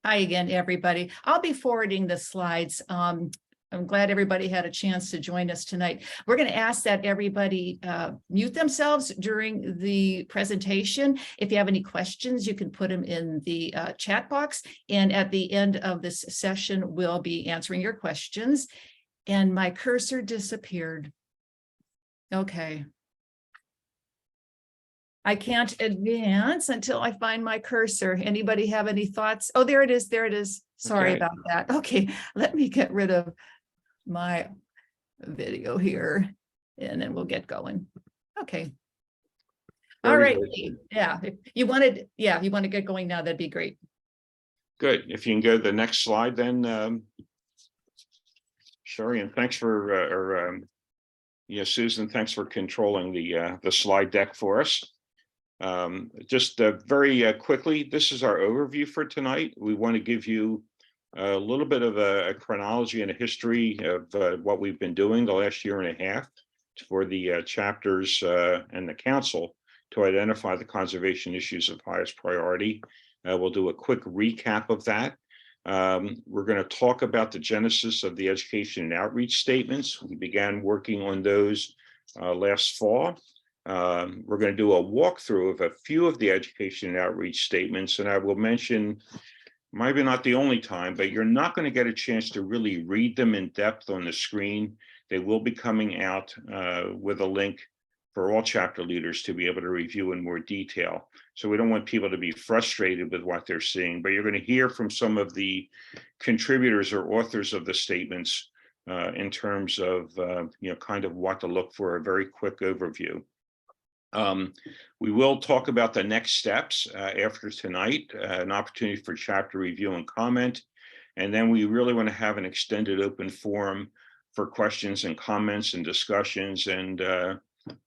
Hi again, everybody. I'll be forwarding the slides. I'm glad everybody had a chance to join us tonight. We're going to ask that everybody mute themselves during the presentation. If you have any questions, you can put them in the chat box. And at the end of this session, we'll be answering your questions. And my cursor disappeared. Okay. I can't advance until I find my cursor. Anybody have any thoughts? Oh, there it is. There it is. Sorry Okay. about that. Okay, let me get rid of my video here and then we'll get going. Okay. All Very right. good. Yeah, if you wanted, if you want to get going now, that'd be great. Good. If you can go to the next slide, then Sherry, and thanks for Susan, thanks for controlling the slide deck for us. Just very quickly, this is our overview for tonight. We want to give you a little bit of a chronology and a history of what we've been doing the last year and a half for the chapters and the council to identify the conservation issues of highest priority. We'll do a quick recap of that. We're going to talk about the genesis of the education and outreach statements. We began working on those last fall. We're going to do a walkthrough of a few of the education and outreach statements, and I will mention, maybe not the only time, but you're not going to get a chance to really read them in depth on the screen. They will be coming out with a link for all chapter leaders to be able to review in more detail. So we don't want people to be frustrated with what they're seeing, but you're going to hear from some of the contributors or authors of the statements in terms of kind of what to look for, a very quick overview. We will talk about the next steps after tonight, an opportunity for chapter review and comment. And then we really want to have an extended open forum for questions and comments and discussions, and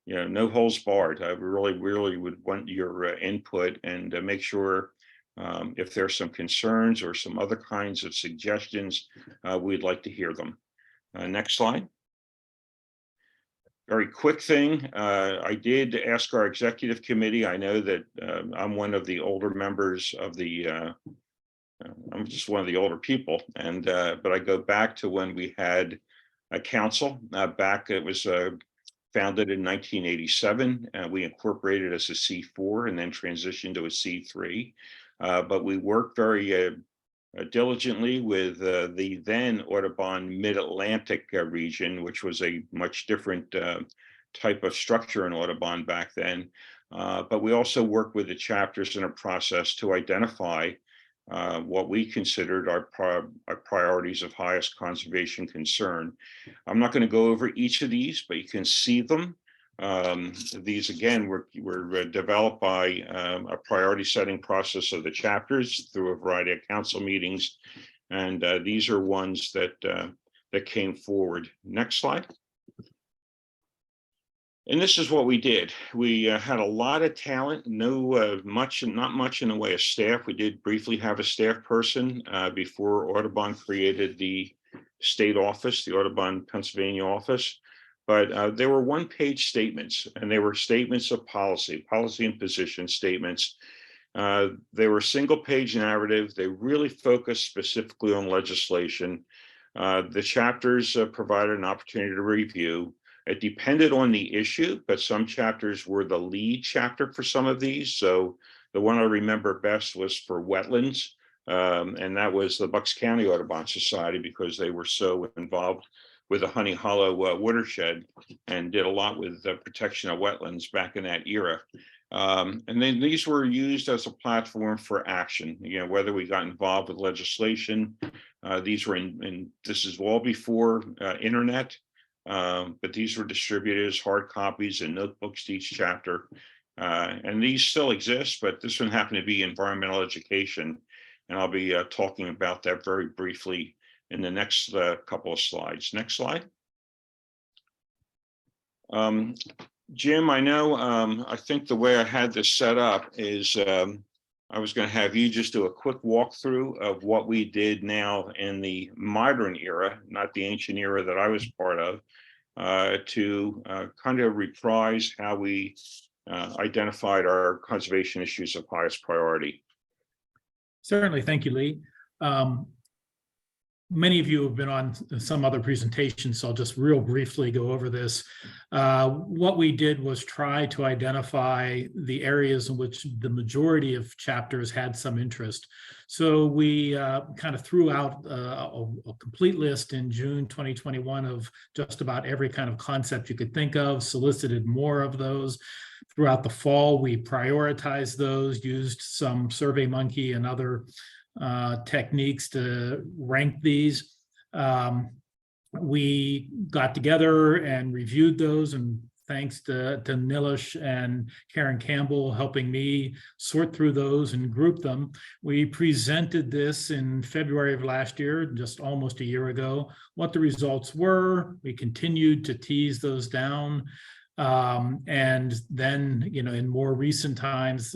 no holds barred. I really would want your input, and make sure if there's some concerns or some other kinds of suggestions, we'd like to hear them. Next slide. Very quick thing. I did ask our executive committee. I know that I'm one of the older members of the, I'm just one of the older people. And, but I go back to when we had a council it was founded in 1987. We incorporated as a C4 and then transitioned to a C3. But we worked very diligently with the then Audubon Mid-Atlantic region, which was a much different type of structure in Audubon back then. But we also worked with the chapters in a process to identify what we considered our priorities of highest conservation concern. I'm not going to go over each of these, but you can see them. These again were developed by a priority setting process of the chapters through a variety of council meetings, and these are ones that came forward. Next slide. And this is what we did. We had a lot of talent, not much in the way of staff. We did briefly have a staff person before Audubon created the state office, the Audubon, Pennsylvania office. But there were one-page statements, and they were statements of policy and position statements. They were single-page narrative. They really focused specifically on legislation. The chapters provided an opportunity to review. It depended on the issue, but some chapters were the lead chapter for some of these. So the one I remember best was for wetlands, and that was the Bucks County Audubon Society, because they were so involved with the Honey Hollow watershed and did a lot with the protection of wetlands back in that era. And then these were used as a platform for action, whether we got involved with legislation. These were this is all before internet, but these were distributed as hard copies and notebooks to each chapter. And these still exist, but this one happened to be environmental education. And I'll be talking about that very briefly in the next couple of slides. Next slide. Jim, I know, I think the way I had this set up is I was going to have you just do a quick walkthrough of what we did now in the modern era, not the ancient era that I was part of, to kind of reprise how we identified our conservation issues of highest priority. Certainly. Thank you, Lee. Many of you have been on some other presentations, so I'll just real briefly go over this. What we did was try to identify the areas in which the majority of chapters had some interest. So we kind of threw out a complete list in June 2021 of just about every kind of concept you could think of, solicited more of those. Throughout the fall, we prioritized those, used some SurveyMonkey and other techniques to rank these. We got together and reviewed those, and thanks to Nilesh and Karen Campbell helping me sort through those and group them, we presented this in February of last year, just almost a year ago, what the results were. We continued to tease those down. And then, in more recent times,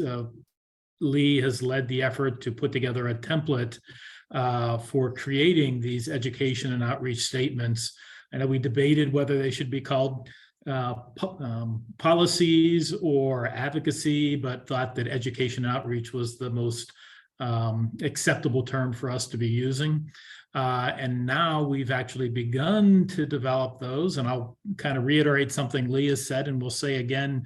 Lee has led the effort to put together a template for creating these education and outreach statements. I know we debated whether they should be called policies or advocacy, but thought that education and outreach was the most acceptable term for us to be using. And now we've actually begun to develop those, and I'll kind of reiterate something Lee has said, and we'll say again,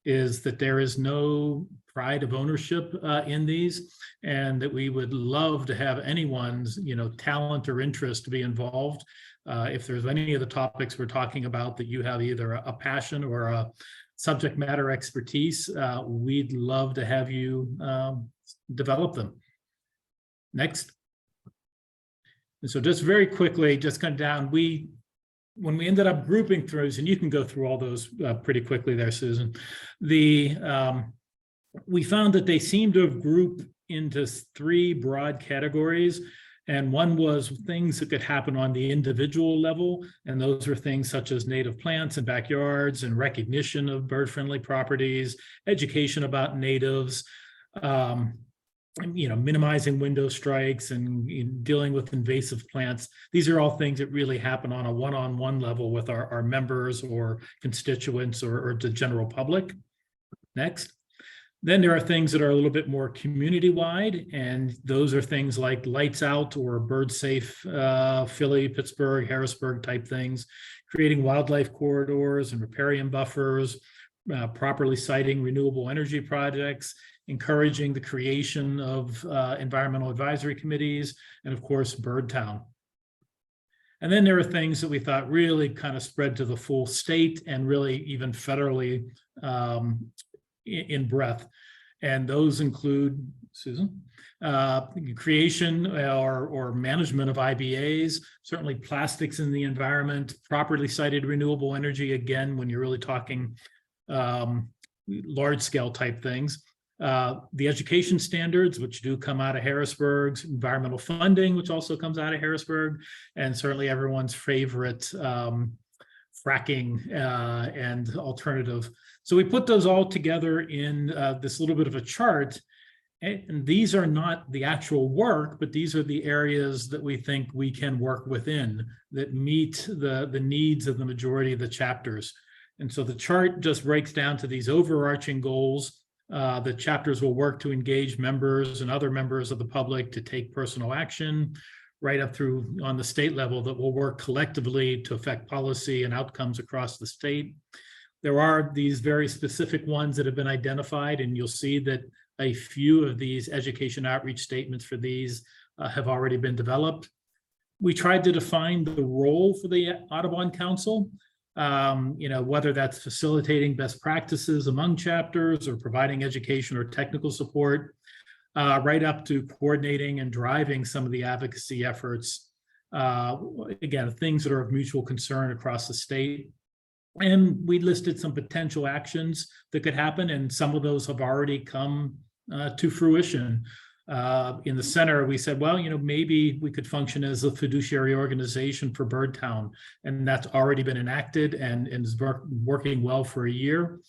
is that there is no pride of ownership in these, and that we would love to have anyone's talent or interest to be involved. If there's any of the topics we're talking about that you have either a passion or a subject matter expertise, we'd love to have you develop them. Next. And so just very quickly, just kind of down, when we ended up grouping through, and you can go through all those pretty quickly there, Susan, we found that they seem to have grouped into three broad categories. And one was things that could happen on the individual level. And those are things such as native plants and backyards and recognition of bird-friendly properties, education about natives, minimizing window strikes and dealing with invasive plants. These are all things that really happen on a one-on-one level with our members or constituents or the general public. Next. Then there are things that are a little bit more community-wide, and those are things like lights out or bird safe Philly, Pittsburgh, Harrisburg type things, creating wildlife corridors and riparian buffers, properly siting renewable energy projects, encouraging the creation of environmental advisory committees, and of course, Bird Town. And then there are things that we thought really kind of spread to the full state and really even federally in breadth. And those include, Susan, creation or management of IBAs, certainly plastics in the environment, properly sited renewable energy, again, when you're really talking large scale type things. The education standards, which do come out of Harrisburg, environmental funding, which also comes out of Harrisburg, and certainly everyone's favorite fracking and alternative. So we put those all together in this little bit of a chart. And these are not the actual work, but these are the areas that we think we can work within that meet the needs of the majority of the chapters. And so the chart just breaks down to these overarching goals. The chapters will work to engage members and other members of the public to take personal action, right up through on the state level that will work collectively to affect policy and outcomes across the state. There are these very specific ones that have been identified, and you'll see that a few of these education outreach statements for these have already been developed. We tried to define the role for the Audubon Council, whether that's facilitating best practices among chapters or providing education or technical support, right up to coordinating and driving some of the advocacy efforts. Again, things that are of mutual concern across the state. And we listed some potential actions that could happen, and some of those have already come to fruition. In the center, we said, well, maybe we could function as a fiduciary organization for Bird Town, and that's already been enacted and is working well for a year.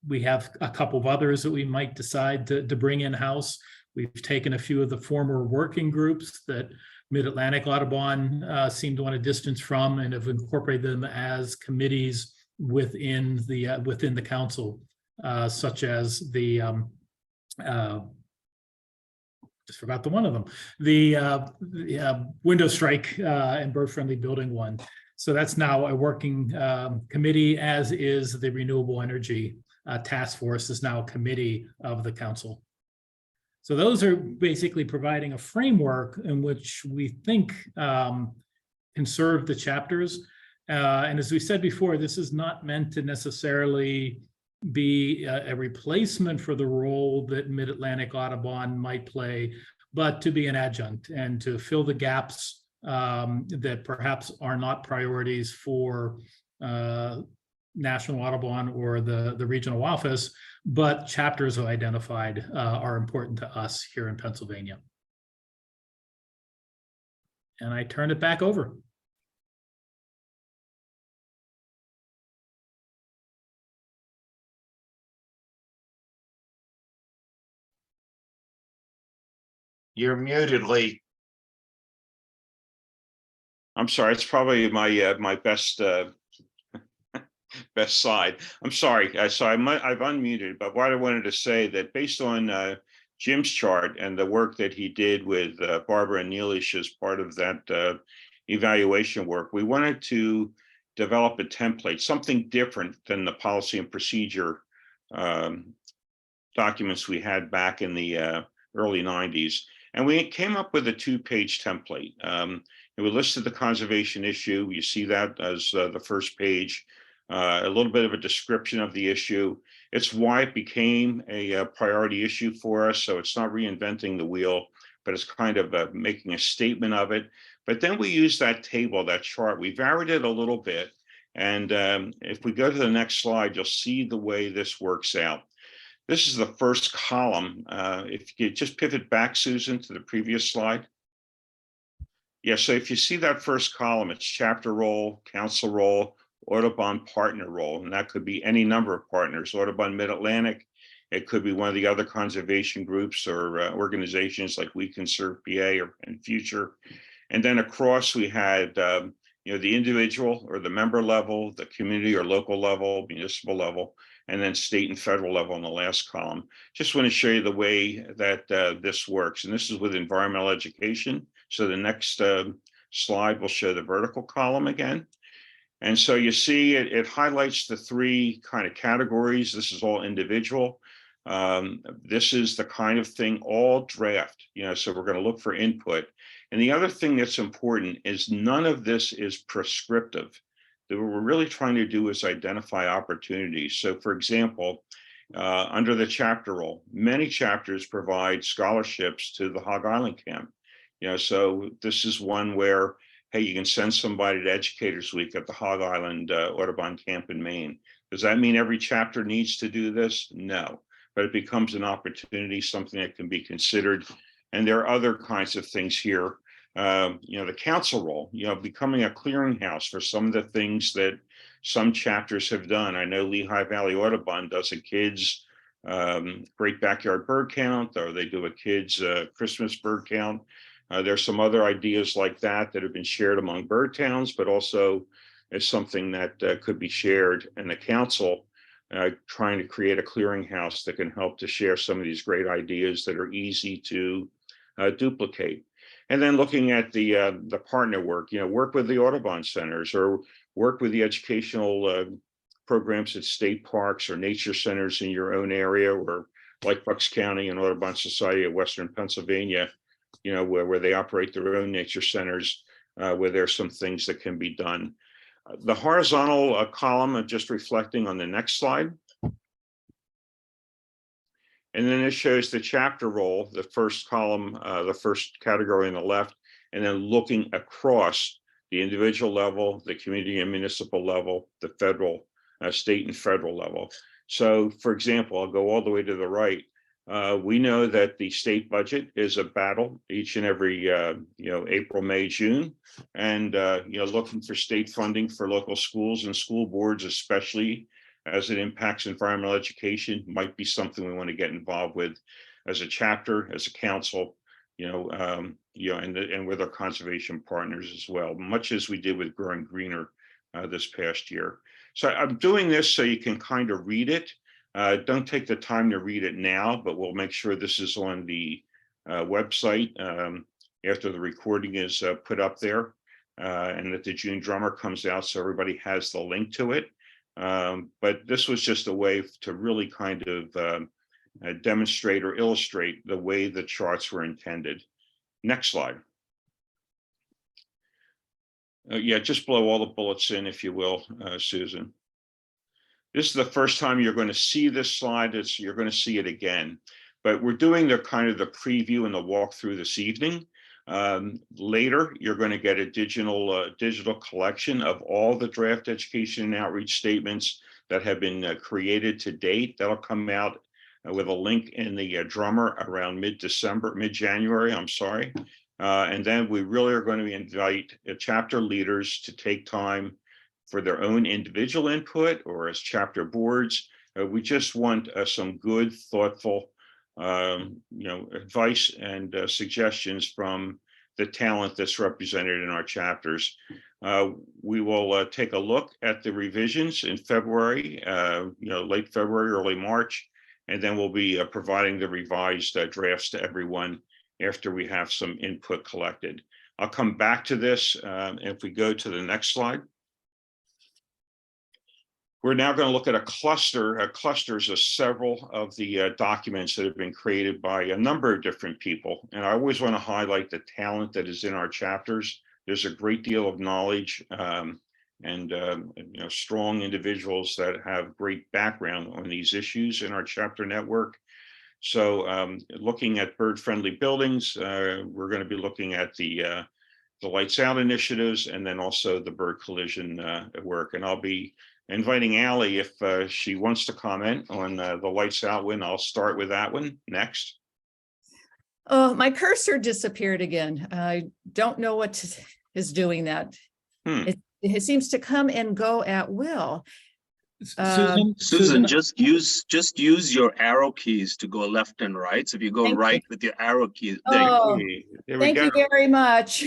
We have a couple of others that we might decide to bring in-house. We've taken a few of the former working groups that Mid-Atlantic Audubon seemed to want to distance from and have incorporated them as committees within the council, such as the just forgot the one of them, the window strike and bird-friendly building one. So that's now a working committee, as is the renewable energy task force is now a committee of the council. So those are basically providing a framework in which we think can serve the chapters. And as we said before, this is not meant to necessarily be a replacement for the role that Mid-Atlantic Audubon might play, but to be an adjunct and to fill the gaps that perhaps are not priorities for National Audubon or the regional office, but chapters have identified are important to us here in Pennsylvania. And I turn it back over. You're muted, Lee. I'm sorry, it's probably my my best best slide. I'm sorry. I've unmuted, but what I wanted to say that based on Jim's chart and the work that he did with Barbara and Neelish as part of that evaluation work, we wanted to develop a template, something different than the policy and procedure documents we had back in the early 90s. And we came up with a 2-page template. We listed the conservation issue. You see that as the first page, a little bit of a description of the issue. It's why it became a priority issue for us. So it's not reinventing the wheel, but it's kind of making a statement of it. But then we use that table, that chart, we varied it a little bit. And if we go to the next slide, you'll see the way this works out. This is the first column. If you just pivot back, Susan, to the previous slide. Yeah, so if you see that first column, it's chapter role, council role, Audubon partner role, and that could be any number of partners, Audubon Mid-Atlantic. It could be one of the other conservation groups or organizations like We Conserve PA and Future. And then across we had the individual or the member level, the community or local level, municipal level, and then state and federal level in the last column. Just want to show you the way that this works. And this is with environmental education. So the next slide will show the vertical column again. And so you see it highlights the 3 kind of categories. This is all individual. This is the kind of thing, all draft, so we're going to look for input. And the other thing that's important is none of this is prescriptive. What we're really trying to do is identify opportunities. So for example, under the chapter role, many chapters provide scholarships to the Hog Island camp. So this is one where, hey, you can send somebody to Educators Week at the Hog Island Audubon camp in Maine. Does that mean every chapter needs to do this? No, but it becomes an opportunity, something that can be considered. And there are other kinds of things here. The council role, becoming a clearinghouse for some of the things that some chapters have done. I know Lehigh Valley Audubon does a kids great backyard bird count, or they do a kids Christmas bird count. There's some other ideas like that have been shared among bird towns, but also is something that could be shared in the council, trying to create a clearinghouse that can help to share some of these great ideas that are easy to duplicate. And then looking at the partner work, work with the Audubon centers or work with the educational programs at state parks or nature centers in your own area, or like Bucks County and Audubon Society of Western Pennsylvania, where they operate their own nature centers, where there's some things that can be done. The horizontal column of just reflecting on the next slide. And then it shows the chapter role, the first column, the first category on the left, and then looking across the individual level, the community and municipal level, the federal, state and federal level. So for example, I'll go all the way to the right. We know that the state budget is a battle each and every, April, May, June, and, looking for state funding for local schools and school boards, especially as it impacts environmental education, might be something we want to get involved with as a chapter, as a council, and with our conservation partners as well, much as we did with Growing Greener this past year. So I'm doing this so you can kind of read it. Don't take the time to read it now, but we'll make sure this is on the website after the recording is put up there, and that the June drummer comes out, so everybody has the link to it. But this was just a way to really kind of demonstrate or illustrate the way the charts were intended. Next slide. Yeah, just blow all the bullets in, if you will, Susan. This is the first time you're going to see this slide. You're going to see it again, but we're doing the kind of the preview and the walkthrough this evening. Later, you're going to get a digital collection of all the draft education and outreach statements that have been created to date. That'll come out with a link in the drummer around mid-January, I'm sorry. And then we really are going to invite chapter leaders to take time for their own individual input or as chapter boards. We just want some good, thoughtful, advice and suggestions from the talent that's represented in our chapters. We will take a look at the revisions in February, late February, early March, and then we'll be providing the revised drafts to everyone after we have some input collected. I'll come back to this if we go to the next slide. We're now going to look at clusters of several of the documents that have been created by a number of different people. And I always want to highlight the talent that is in our chapters. There's a great deal of knowledge and strong individuals that have great background on these issues in our chapter network. So looking at bird-friendly buildings, we're going to be looking at the Lights Out initiatives and then also the bird collision work. And I'll be inviting Allie if she wants to comment on the Lights Out one. I'll start with that one next. Oh, my cursor disappeared again. I don't know what is doing that. It seems to come and go at will. Susan, just use your arrow keys to go left and right. So if you go right with your arrow keys, there Thank you very much.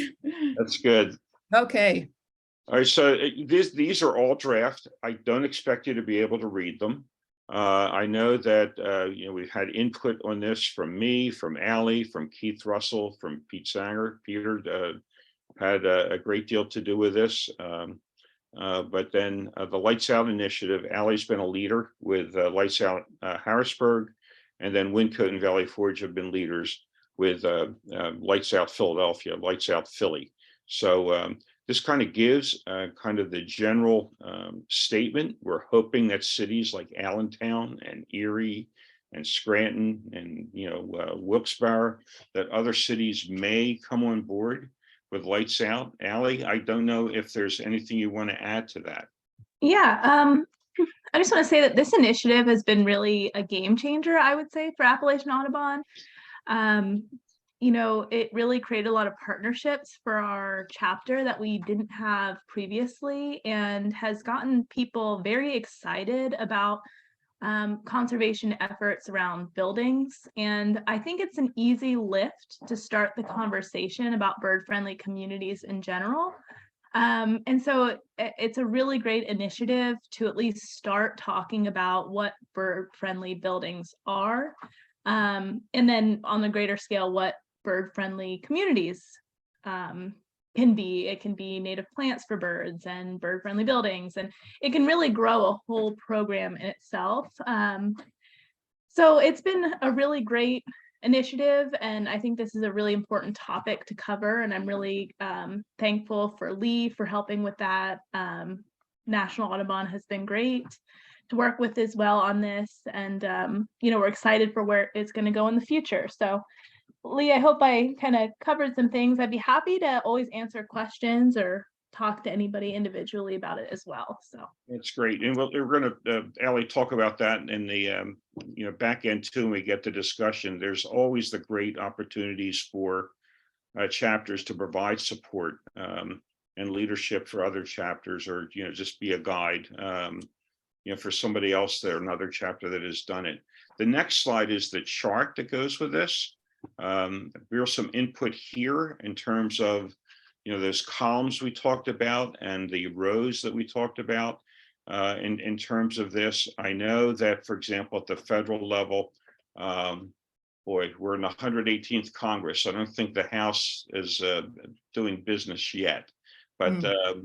That's good. Okay. All right, so these are all draft. I don't expect you to be able to read them. I know that we've had input on this from me, from Allie, from Keith Russell, from Pete Sanger. Peter had a great deal to do with this. But then the Lights Out initiative, Allie's been a leader with Lights Out Harrisburg, and then Wyncote and Valley Forge have been leaders with Lights Out Philadelphia, Lights Out Philly. So this kind of gives kind of the general statement. We're hoping that cities like Allentown and Erie and Scranton and Wilkes-Barre, that other cities may come on board with Lights Out. Allie, I don't know if there's anything you want to add to that. Yeah, I just want to say that this initiative has been really a game changer, I would say, for Appalachian Audubon. It really created a lot of partnerships for our chapter that we didn't have previously, and has gotten people very excited about conservation efforts around buildings. And I think it's an easy lift to start the conversation about bird-friendly communities in general. And so it's a really great initiative to at least start talking about what bird-friendly buildings are. And then on the greater scale, what bird-friendly communities can be. It can be native plants for birds and bird-friendly buildings, and it can really grow a whole program in itself. So it's been a really great initiative, and I think this is a really important topic to cover, and I'm really thankful for Lee for helping with that. National Audubon has been great to work with as well on this, and we're excited for where it's going to go in the future. So Lee, I hope I kind of covered some things. I'd be happy to always answer questions or talk to anybody individually about it as well. So that's great. And we're going to, Allie, talk about that in the back end too, when we get to discussion. There's always the great opportunities for chapters to provide support and leadership for other chapters, or just be a guide for somebody else there, another chapter that has done it. The next slide is the chart that goes with this. There's some input here in terms of those columns we talked about and the rows that we talked about in terms of this. I know that, for example, at the federal level, boy, we're in the 118th Congress. I don't think the House is doing business yet. But,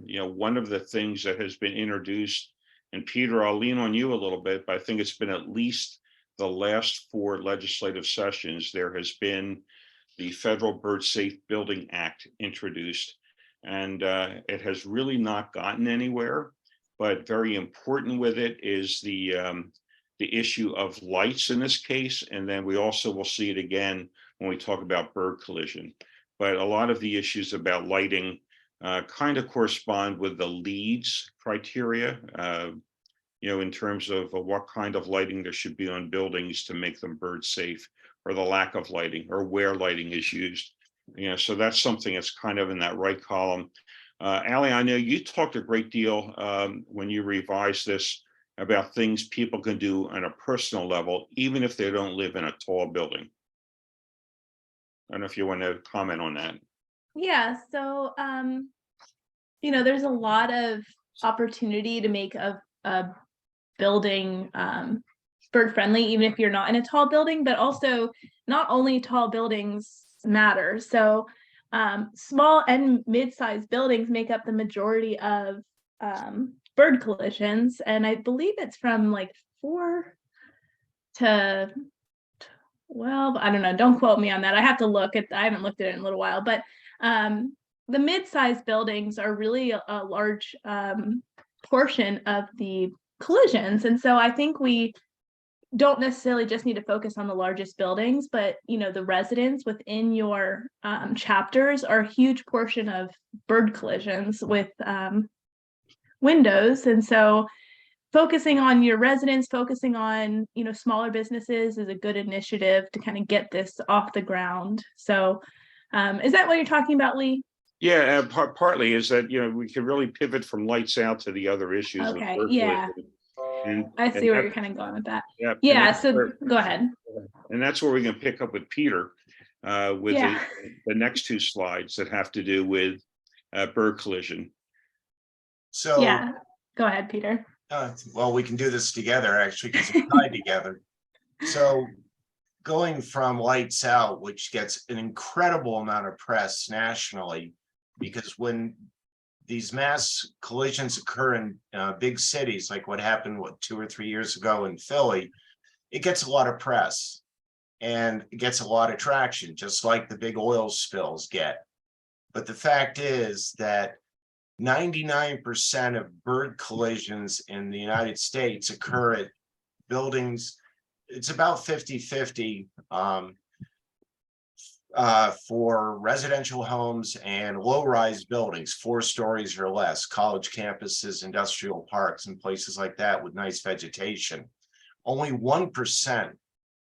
one of the things that has been introduced, and Peter, I'll lean on you a little bit, but I think it's been at least the last 4 legislative sessions, there has been the Federal Bird Safe Building Act introduced. And it has really not gotten anywhere, but very important with it is the issue of lights in this case. And then we also will see it again when we talk about bird collision. But a lot of the issues about lighting kind of correspond with the LEEDs criteria, in terms of what kind of lighting there should be on buildings to make them bird safe, or the lack of lighting, or where lighting is used. So that's something that's kind of in that right column. Allie, I know you talked a great deal when you revised this about things people can do on a personal level, even if they don't live in a tall building. I don't know if you want to comment on that. Yeah, so there's a lot of opportunity to make a building bird friendly, even if you're not in a tall building, but also not only tall buildings matter. So small and mid-sized buildings make up the majority of bird collisions, and I believe it's from like 4 to 12. I don't know, don't quote me on that. I have to look at, I haven't looked at it in a little while, but the mid-sized buildings are really a large portion of the collisions. And so I think we don't necessarily just need to focus on the largest buildings, but the residents within your chapters are a huge portion of bird collisions with windows. And so focusing on your residents, focusing on smaller businesses is a good initiative to kind of get this off the ground. So is that what you're talking about, Lee? Yeah, partly is that we can really pivot from lights out to the other issues. Okay, yeah. I see where you're kind of going with that. Yeah. Yeah, so go ahead. And that's where we can pick up with Peter with the next 2 slides that have to do with bird collision. So, yeah, go ahead, Peter. Well, we can do this together actually because it's tied together. So going from lights out, which gets an incredible amount of press nationally, because when these mass collisions occur in big cities, like what happened 2 or 3 years ago in Philly, it gets a lot of press and it gets a lot of traction, just like the big oil spills get. But the fact is that 99% of bird collisions in the United States occur at buildings. It's about 50-50 for residential homes and low-rise buildings, 4 stories or less, college campuses, industrial parks, and places like that with nice vegetation. Only 1%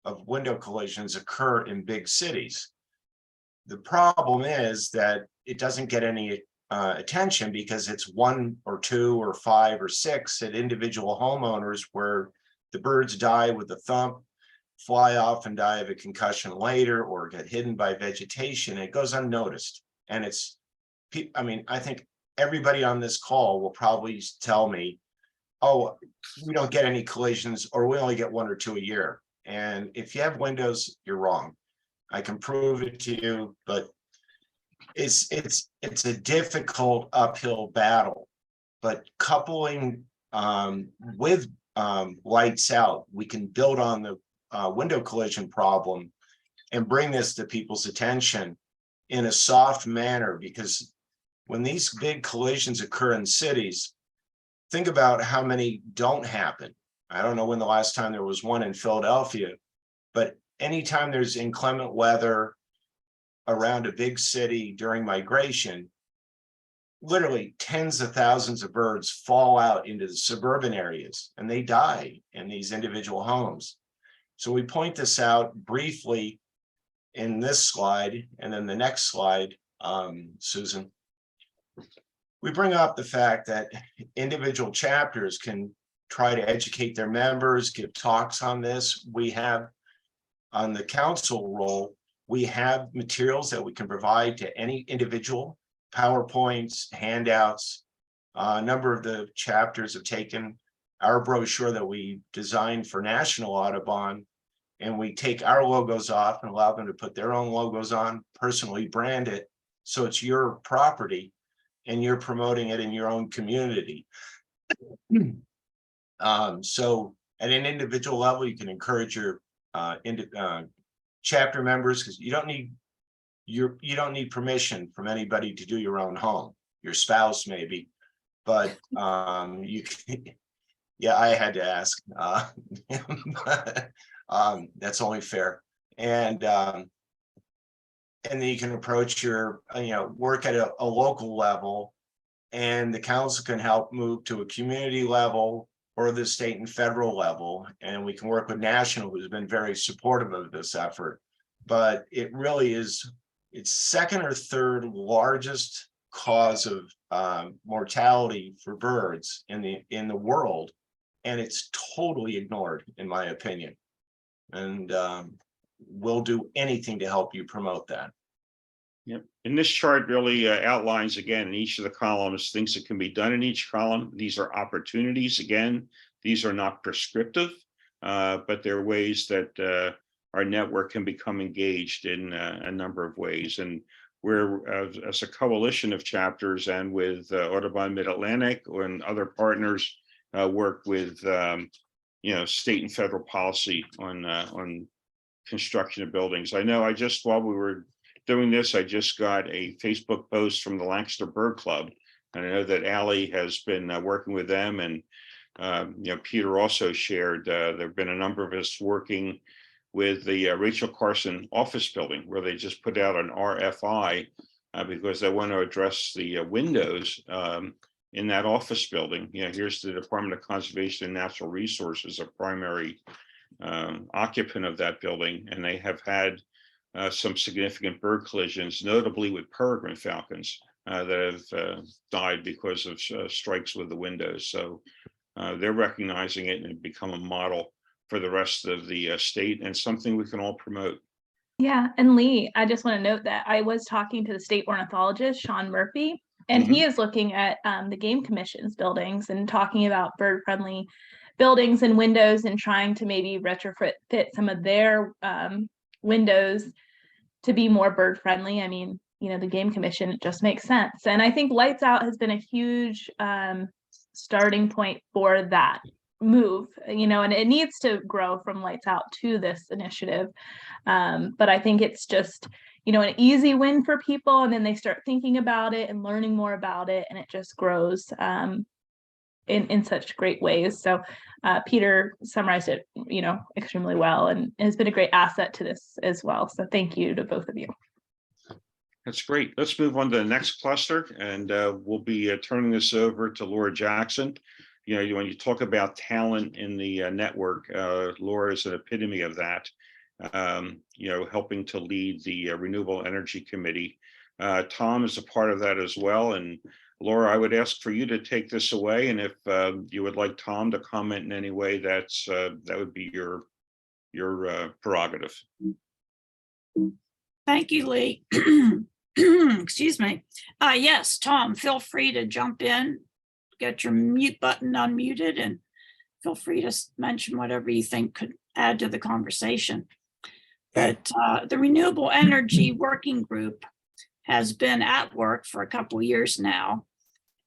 of window collisions occur in big cities. The problem is that it doesn't get any attention because it's 1 or 2 or 5 or 6 at individual homeowners where the birds die with a thump, fly off and die of a concussion later, or get hidden by vegetation. It goes unnoticed. And I think everybody on this call will probably tell me, oh, we don't get any collisions, or we only get 1 or 2 a year. And if you have windows, you're wrong. I can prove it to you, but it's a difficult uphill battle. But coupling with lights out, we can build on the window collision problem and bring this to people's attention in a soft manner, because when these big collisions occur in cities, think about how many don't happen. I don't know when the last time there was one in Philadelphia, but anytime there's inclement weather around a big city during migration, literally tens of thousands of birds fall out into the suburban areas and they die in these individual homes. So we point this out briefly in this slide, and then the next slide, Susan. We bring up the fact that individual chapters can try to educate their members, give talks on this. We have, on the council role, we have materials that we can provide to any individual, PowerPoints, handouts. A number of the chapters have taken our brochure that we designed for National Audubon and we take our logos off and allow them to put their own logos on, personally brand it, so it's your property and you're promoting it in your own community. So at an individual level, you can encourage your chapter members, because you don't need permission from anybody to do your own home. Your spouse maybe, but you can, yeah, I had to ask. That's only fair. And then you can approach your work at a local level, and the council can help move to a community level or the state and federal level. And we can work with national, who's been very supportive of this effort. But it really is, it's second or third largest cause of mortality for birds in the world, and it's totally ignored, in my opinion. And we'll do anything to help you promote that. Yep. And this chart really outlines again in each of the columns things that can be done in each column. These are opportunities. Again, these are not prescriptive, but they're ways that our network can become engaged in a number of ways. And we're, as a coalition of chapters and with Audubon Mid-Atlantic and other partners, work with state and federal policy on construction of buildings. I know while we were doing this, I just got a Facebook post from the Lancaster Bird Club, and I know that Allie has been working with them, and Peter also shared. There have been a number of us working with the Rachel Carson office building, where they just put out an RFI because they want to address the windows in that office building. Here's the Department of Conservation and Natural Resources, a primary occupant of that building, and they have had some significant bird collisions, notably with peregrine falcons that have died because of strikes with the windows. So they're recognizing it and it become a model for the rest of the state, and something we can all promote. Yeah, and Lee, I just want to note that I was talking to the state ornithologist, Sean Murphy, and he is looking at the Game Commission's buildings and talking about bird-friendly buildings and windows, and trying to maybe retrofit some of their windows to be more bird-friendly. I mean, the Game Commission, it just makes sense. And I think Lights Out has been a huge starting point for that move, and it needs to grow from Lights Out to this initiative. But I think it's just, an easy win for people, and then they start thinking about it and learning more about it, and it just grows in such great ways. So Peter summarized it, extremely well, and has been a great asset to this as well. So thank you to both of you. That's great. Let's move on to the next cluster, and we'll be turning this over to Laura Jackson. When you talk about talent in the network, Laura is an epitome of that. Helping to lead the Renewable Energy Committee. Tom is a part of that as well. And Laura, I would ask for you to take this away, and if you would like Tom to comment in any way, that would be your prerogative. Thank you, Lee. Excuse me. Yes, Tom, feel free to jump in, get your mute button unmuted, and feel free to mention whatever you think could add to the conversation. But the Renewable Energy Working Group has been at work for a couple of years now,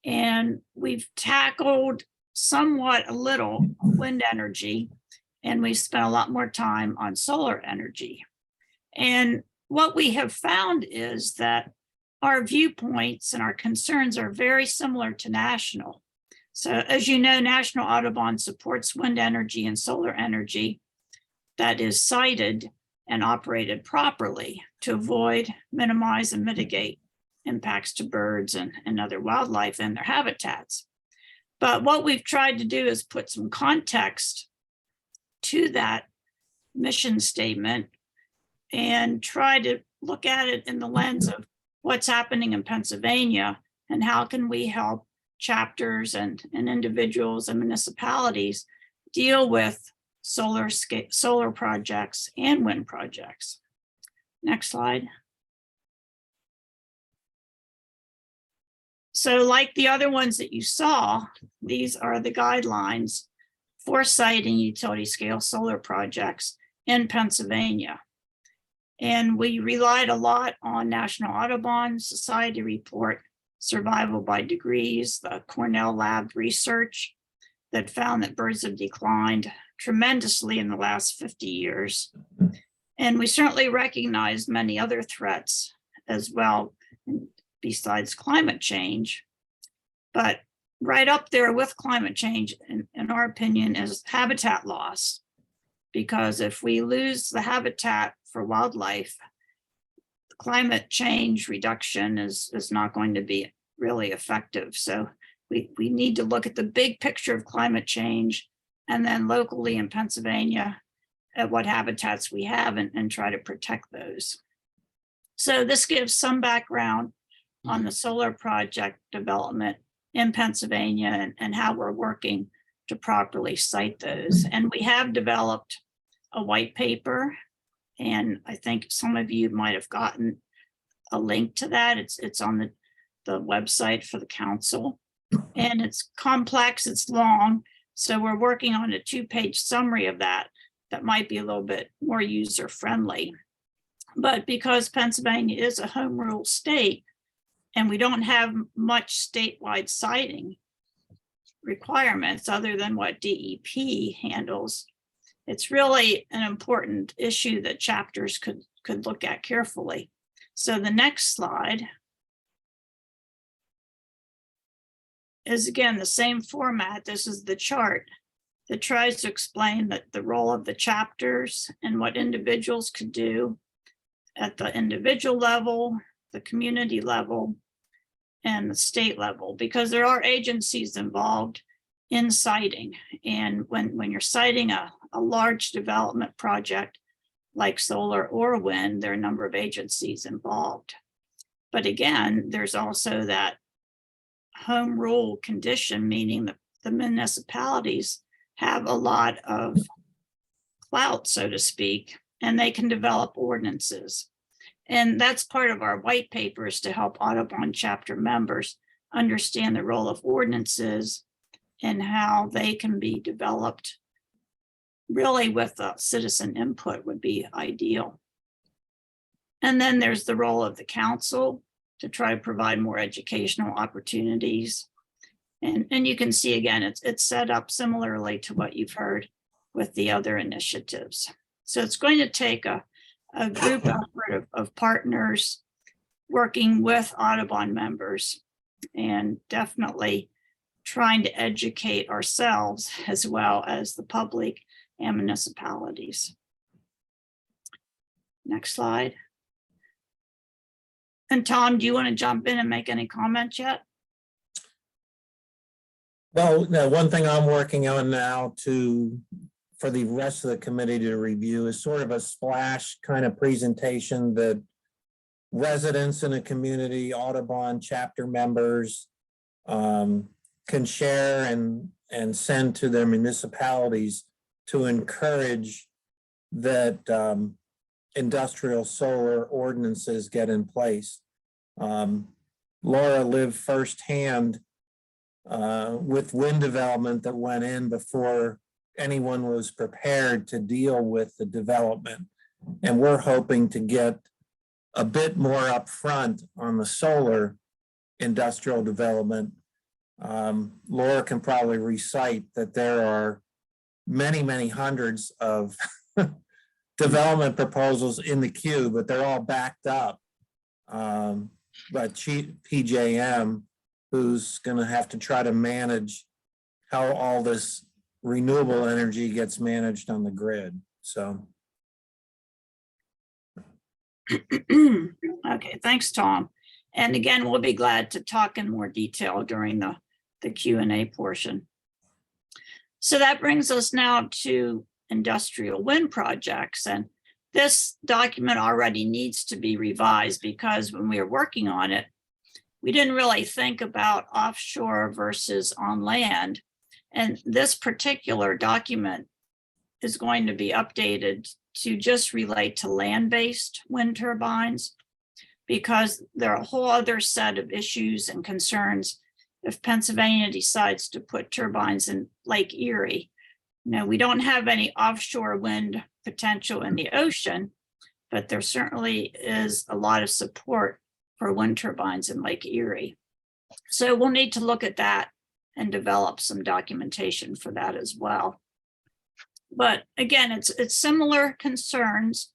and we've tackled somewhat a little wind energy, and we've spent a lot more time on solar energy. And what we have found is that our viewpoints and our concerns are very similar to national. So as you know, National Audubon supports wind energy and solar energy that is sited and operated properly to avoid, minimize, and mitigate impacts to birds and other wildlife and their habitats. But what we've tried to do is put some context to that mission statement and try to look at it in the lens of what's happening in Pennsylvania and how can we help chapters and individuals and municipalities deal with solar projects and wind projects. Next slide. So like the other ones that you saw, these are the guidelines for site and utility scale solar projects. in Pennsylvania. And we relied a lot on National Audubon Society report, Survival by Degrees, the Cornell Lab research that found that birds have declined tremendously in the last 50 years. And we certainly recognize many other threats as well, besides climate change. But right up there with climate change, in our opinion, is habitat loss. Because if we lose the habitat for wildlife, climate change reduction is not going to be really effective. So we need to look at the big picture of climate change, and then locally in Pennsylvania at what habitats we have, and try to protect those. So this gives some background on the solar project development in Pennsylvania and how we're working to properly cite those. And we have developed a white paper, and I think some of you might have gotten a link to that. It's on the website for the council, and it's complex, it's long. So we're working on a 2-page summary of that might be a little bit more user friendly. But because Pennsylvania is a home rule state and we don't have much statewide citing requirements other than what DEP handles, it's really an important issue that chapters could look at carefully. So the next slide is again the same format. This is the chart that tries to explain that the role of the chapters and what individuals could do at the individual level, the community level, and the state level, because there are agencies involved in citing. And when you're citing a large development project like solar or wind, there are a number of agencies involved. But again, there's also that home rule condition, meaning that the municipalities have a lot of clout, so to speak, and they can develop ordinances. And that's part of our white papers to help Audubon chapter members understand the role of ordinances and how they can be developed really with citizen input would be ideal. And then there's the role of the council to try to provide more educational opportunities. And you can see again, it's set up similarly to what you've heard with the other initiatives. So it's going to take a group effort of partners working with Audubon members and definitely trying to educate ourselves as well as the public and municipalities. Next slide. And Tom, do you want to jump in and make any comments yet? Well, no, one thing I'm working on now for the rest of the committee to review is sort of a splash kind of presentation that residents in a community, Audubon chapter members can share and send to their municipalities to encourage that industrial solar ordinances get in place. Laura lived firsthand with wind development that went in before anyone was prepared to deal with the development. And we're hoping to get a bit more upfront on the solar industrial development. Laura can probably recite that there are many, many hundreds of development proposals in the queue, but they're all backed up. But PJM, who's going to have to try to manage how all this renewable energy gets managed on the grid. So. Okay, thanks, Tom. And again, we'll be glad to talk in more detail during the Q&A portion. So that brings us now to industrial wind projects. And this document already needs to be revised because when we were working on it, we didn't really think about offshore versus on land. And this particular document is going to be updated to just relate to land-based wind turbines, because there are a whole other set of issues and concerns if Pennsylvania decides to put turbines in Lake Erie, Now, we don't have any offshore wind potential in the ocean, but there certainly is a lot of support for wind turbines in Lake Erie. So we'll need to look at that and develop some documentation for that as well. But again, it's similar concerns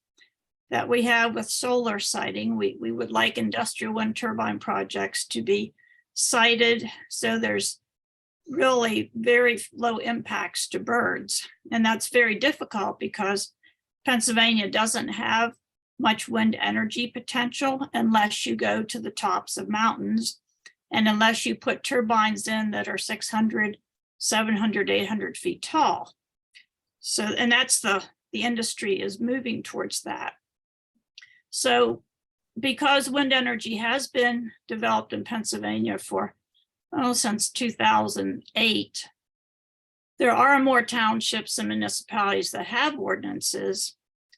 that we have with solar siting. We would like industrial wind turbine projects to be sited so there's really very low impacts to birds. And that's very difficult because Pennsylvania doesn't have much wind energy potential unless you go to the tops of mountains and unless you put turbines in that are 600, 700, 800 feet tall. So, and that's the industry is moving towards that. So because wind energy has been developed in Pennsylvania since 2008, there are more townships and municipalities that have ordinances,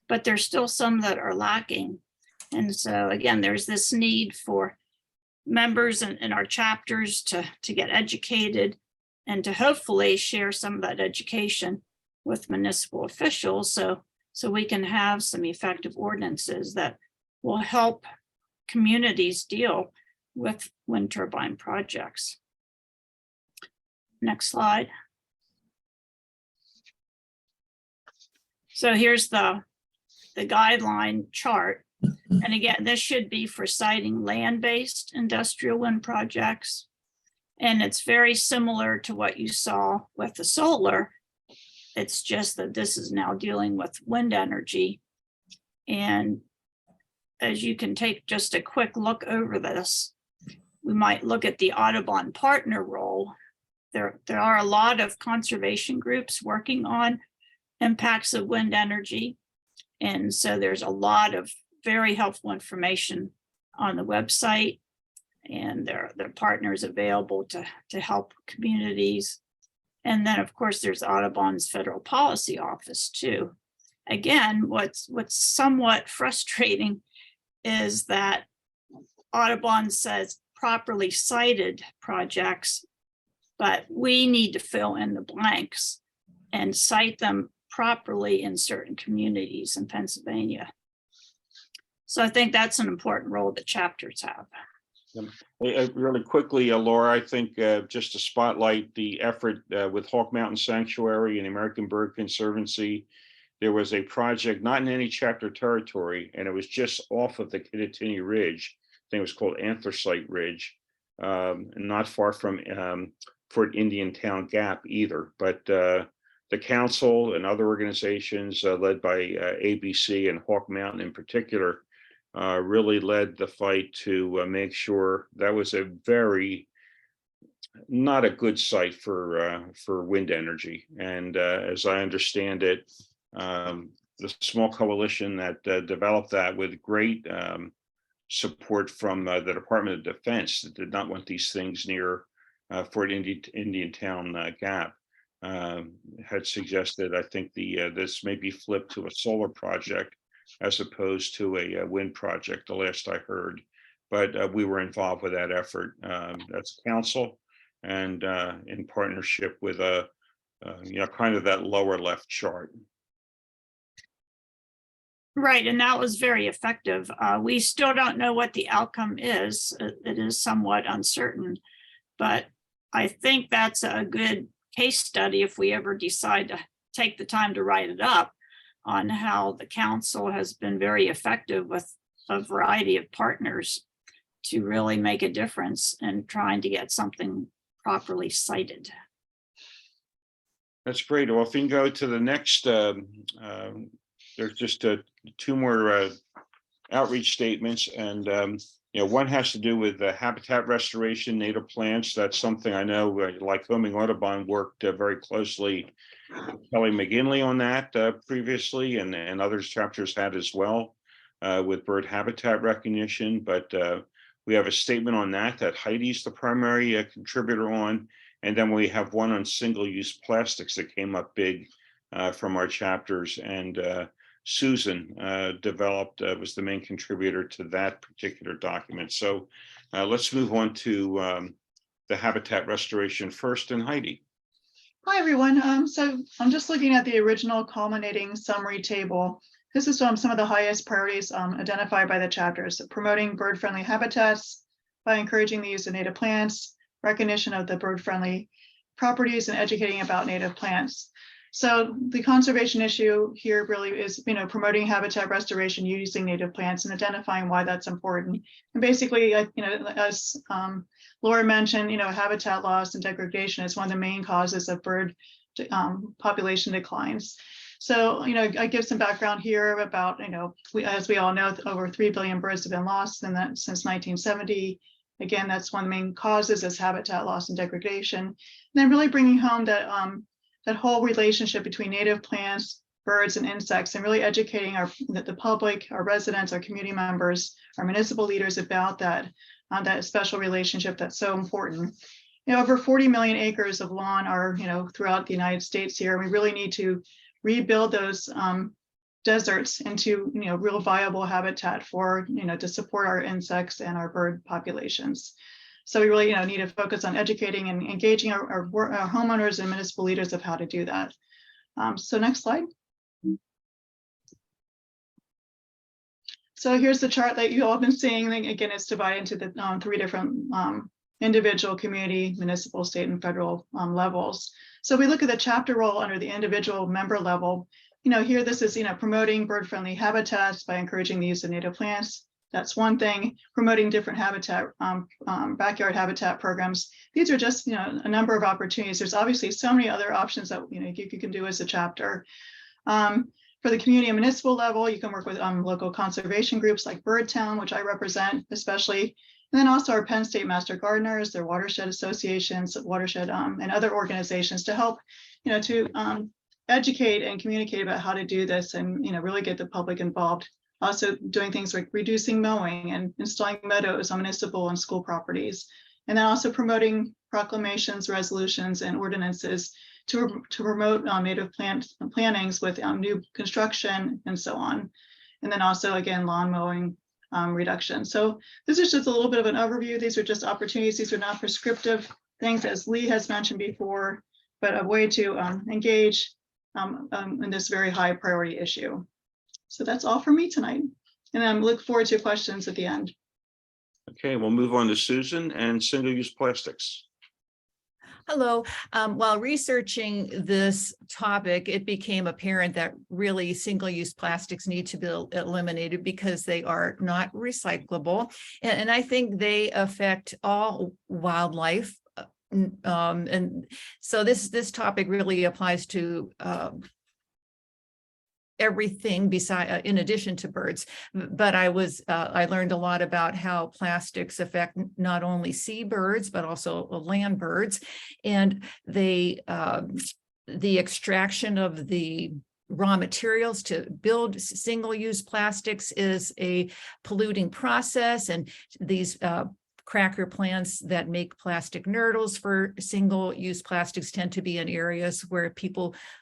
but there's still some that are lacking. And so again, there's this need for members in our chapters to get educated and to hopefully share some of that education with municipal officials so we can have some effective ordinances that will help communities deal with wind turbine projects. Next slide. So here's the guideline chart. And again, this should be for siting land-based industrial wind projects. And it's very similar to what you saw with the solar. It's just that this is now dealing with wind energy. And as you can take just a quick look over this, we might look at the Audubon partner role. There are a lot of conservation groups working on impacts of wind energy. And so there's a lot of very helpful information on the website, and there are partners available to help communities. And then of course there's Audubon's Federal Policy Office too. Again, what's somewhat frustrating is that Audubon says properly cited projects, but we need to fill in the blanks and cite them properly in certain communities in Pennsylvania. So I think that's an important role that chapters have. Really quickly, Laura, I think just to spotlight the effort with Hawk Mountain Sanctuary and the American Bird Conservancy, there was a project not in any chapter territory, and it was just off of the Kittatinny Ridge. I think it was called Anthracite Ridge, and not far from Fort Indian Town Gap either. But the council and other organizations led by ABC and Hawk Mountain in particular really led the fight to make sure that was a very not a good site for wind energy. And as I understand it, the small coalition that developed that with great support from the Department of Defense that did not want these things near Fort Indian Town Gap had suggested, I think this may be flipped to a solar project as opposed to a wind project, the last I heard. But we were involved with that effort. That's council and in partnership with kind of that lower left chart. Right, and that was very effective. We still don't know what the outcome is. It is somewhat uncertain, but I think that's a good case study if we ever decide to take the time to write it up, on how the council has been very effective with a variety of partners to really make a difference in trying to get something properly cited. That's great. Well, if we can go to the next, there's just two more outreach statements, and one has to do with habitat restoration, native plants. That's something I know, Lycoming Audubon worked very closely with Kelly McGinley on that previously, and others chapters had as well with bird habitat recognition. But we have a statement on that Heidi's the primary contributor on, and then we have one on single-use plastics that came up big from our chapters, and Susan was the main contributor to that particular document. So let's move on to the habitat restoration first, and Heidi. Hi, everyone. So I'm just looking at the original culminating summary table. This is some of the highest priorities identified by the chapters: promoting bird-friendly habitats by encouraging the use of native plants, recognition of the bird-friendly properties, and educating about native plants. So the conservation issue here really is, promoting habitat restoration using native plants and identifying why that's important. And basically, as Laura mentioned, habitat loss and degradation is one of the main causes of bird population declines. So, I give some background here about, as we all know, over 3 billion birds have been lost since 1970. Again, that's one of the main causes is habitat loss and degradation. And then really bringing home that that whole relationship between native plants, birds, and insects, and really educating the public, our residents, our community members, our municipal leaders about that special relationship that's so important. Over 40 million acres of lawn are, throughout the United States here. And we really need to rebuild those deserts into, real viable habitat for, to support our insects and our bird populations. So we really, need to focus on educating and engaging our homeowners and municipal leaders of how to do that. So next slide. So here's the chart that you all have been seeing. Again, it's divided into the 3 different individual, community, municipal, state, and federal levels. So we look at the chapter role under the individual member level. Here this is, promoting bird-friendly habitats by encouraging the use of native plants. That's one thing. Promoting different habitat, backyard habitat programs. These are just, a number of opportunities. There's obviously so many other options that you can do as a chapter. For the community and municipal level, you can work with local conservation groups like Birdtown, which I represent especially, and then also our Penn State Master Gardeners, their watershed associations, watershed and other organizations to help, to educate and communicate about how to do this and, really get the public involved. Also doing things like reducing mowing and installing meadows on municipal and school properties. And then also promoting proclamations, resolutions, and ordinances to promote native plantings with new construction and so on. And then also, again, lawn mowing reduction. So this is just a little bit of an overview. These are just opportunities. These are not prescriptive things, as Lee has mentioned before, but a way to engage in this very high priority issue. So that's all for me tonight. And I look forward to questions at the end. Okay, we'll move on to Susan and single-use plastics. Hello. While researching this topic, it became apparent that really single-use plastics need to be eliminated because they are not recyclable. And I think they affect all wildlife. And so this topic really applies to everything beside, in addition to birds. But I learned a lot about how plastics affect not only seabirds, but also land birds. And the extraction of the raw materials to build single-use plastics is a polluting process. And these cracker plants that make plastic nurdles for single-use plastics tend to be in areas where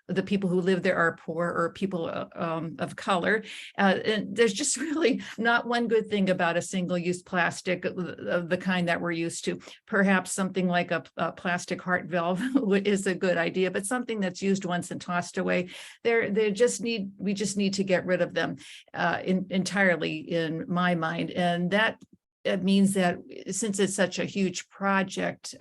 the people who live there are poor or people of color. And there's just really not one good thing about a single-use plastic of the kind that we're used to. Perhaps something like a plastic heart valve is a good idea, but something that's used once and tossed away, we just need to get rid of them entirely, in my mind. And that it means that since it's such a huge project,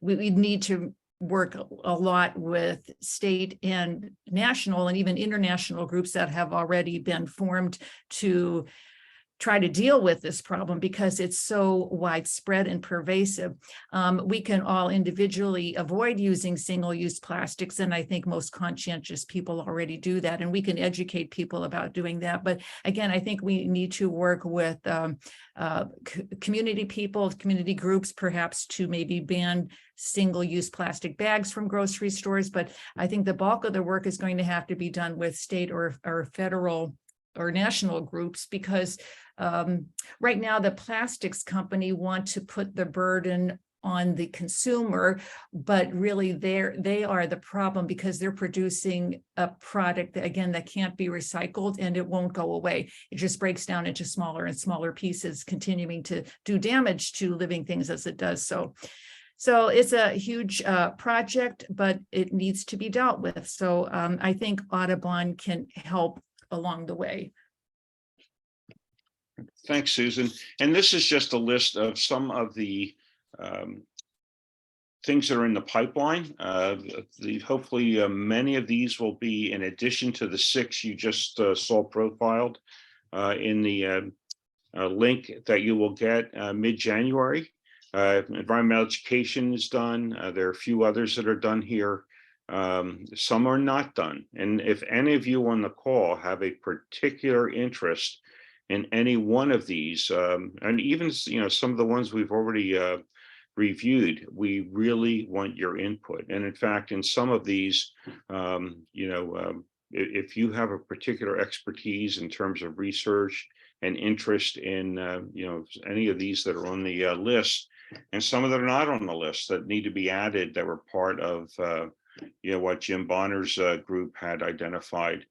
we need to work a lot with state and national and even international groups that have already been formed to try to deal with this problem because it's so widespread and pervasive. We can all individually avoid using single-use plastics, and I think most conscientious people already do that, and we can educate people about doing that. But again, I think we need to work with community people, community groups, perhaps to maybe ban single-use plastic bags from grocery stores. But I think the bulk of the work is going to have to be done with state or federal or national groups, because right now the plastics company want to put the burden on the consumer, but really they are the problem because they're producing a product that, again, that can't be recycled and it won't go away. It just breaks down into smaller and smaller pieces, continuing to do damage to living things as it does so. So it's a huge project, but it needs to be dealt with. So I think Audubon can help along the way. Thanks, Susan. And this is just a list of some of the things that are in the pipeline. Hopefully, many of these will be in addition to the 6 you just saw profiled in the link that you will get mid-January. Environmental education is done. There are a few others that are done here. Some are not done. And if any of you on the call have a particular interest in any one of these, and even some of the ones we've already reviewed, we really want your input. And in fact, in some of these, if you have a particular expertise in terms of research and interest in any of these that are on the list, and some of that are not on the list that need to be added, that were part of what Jim Bonner's group had identified.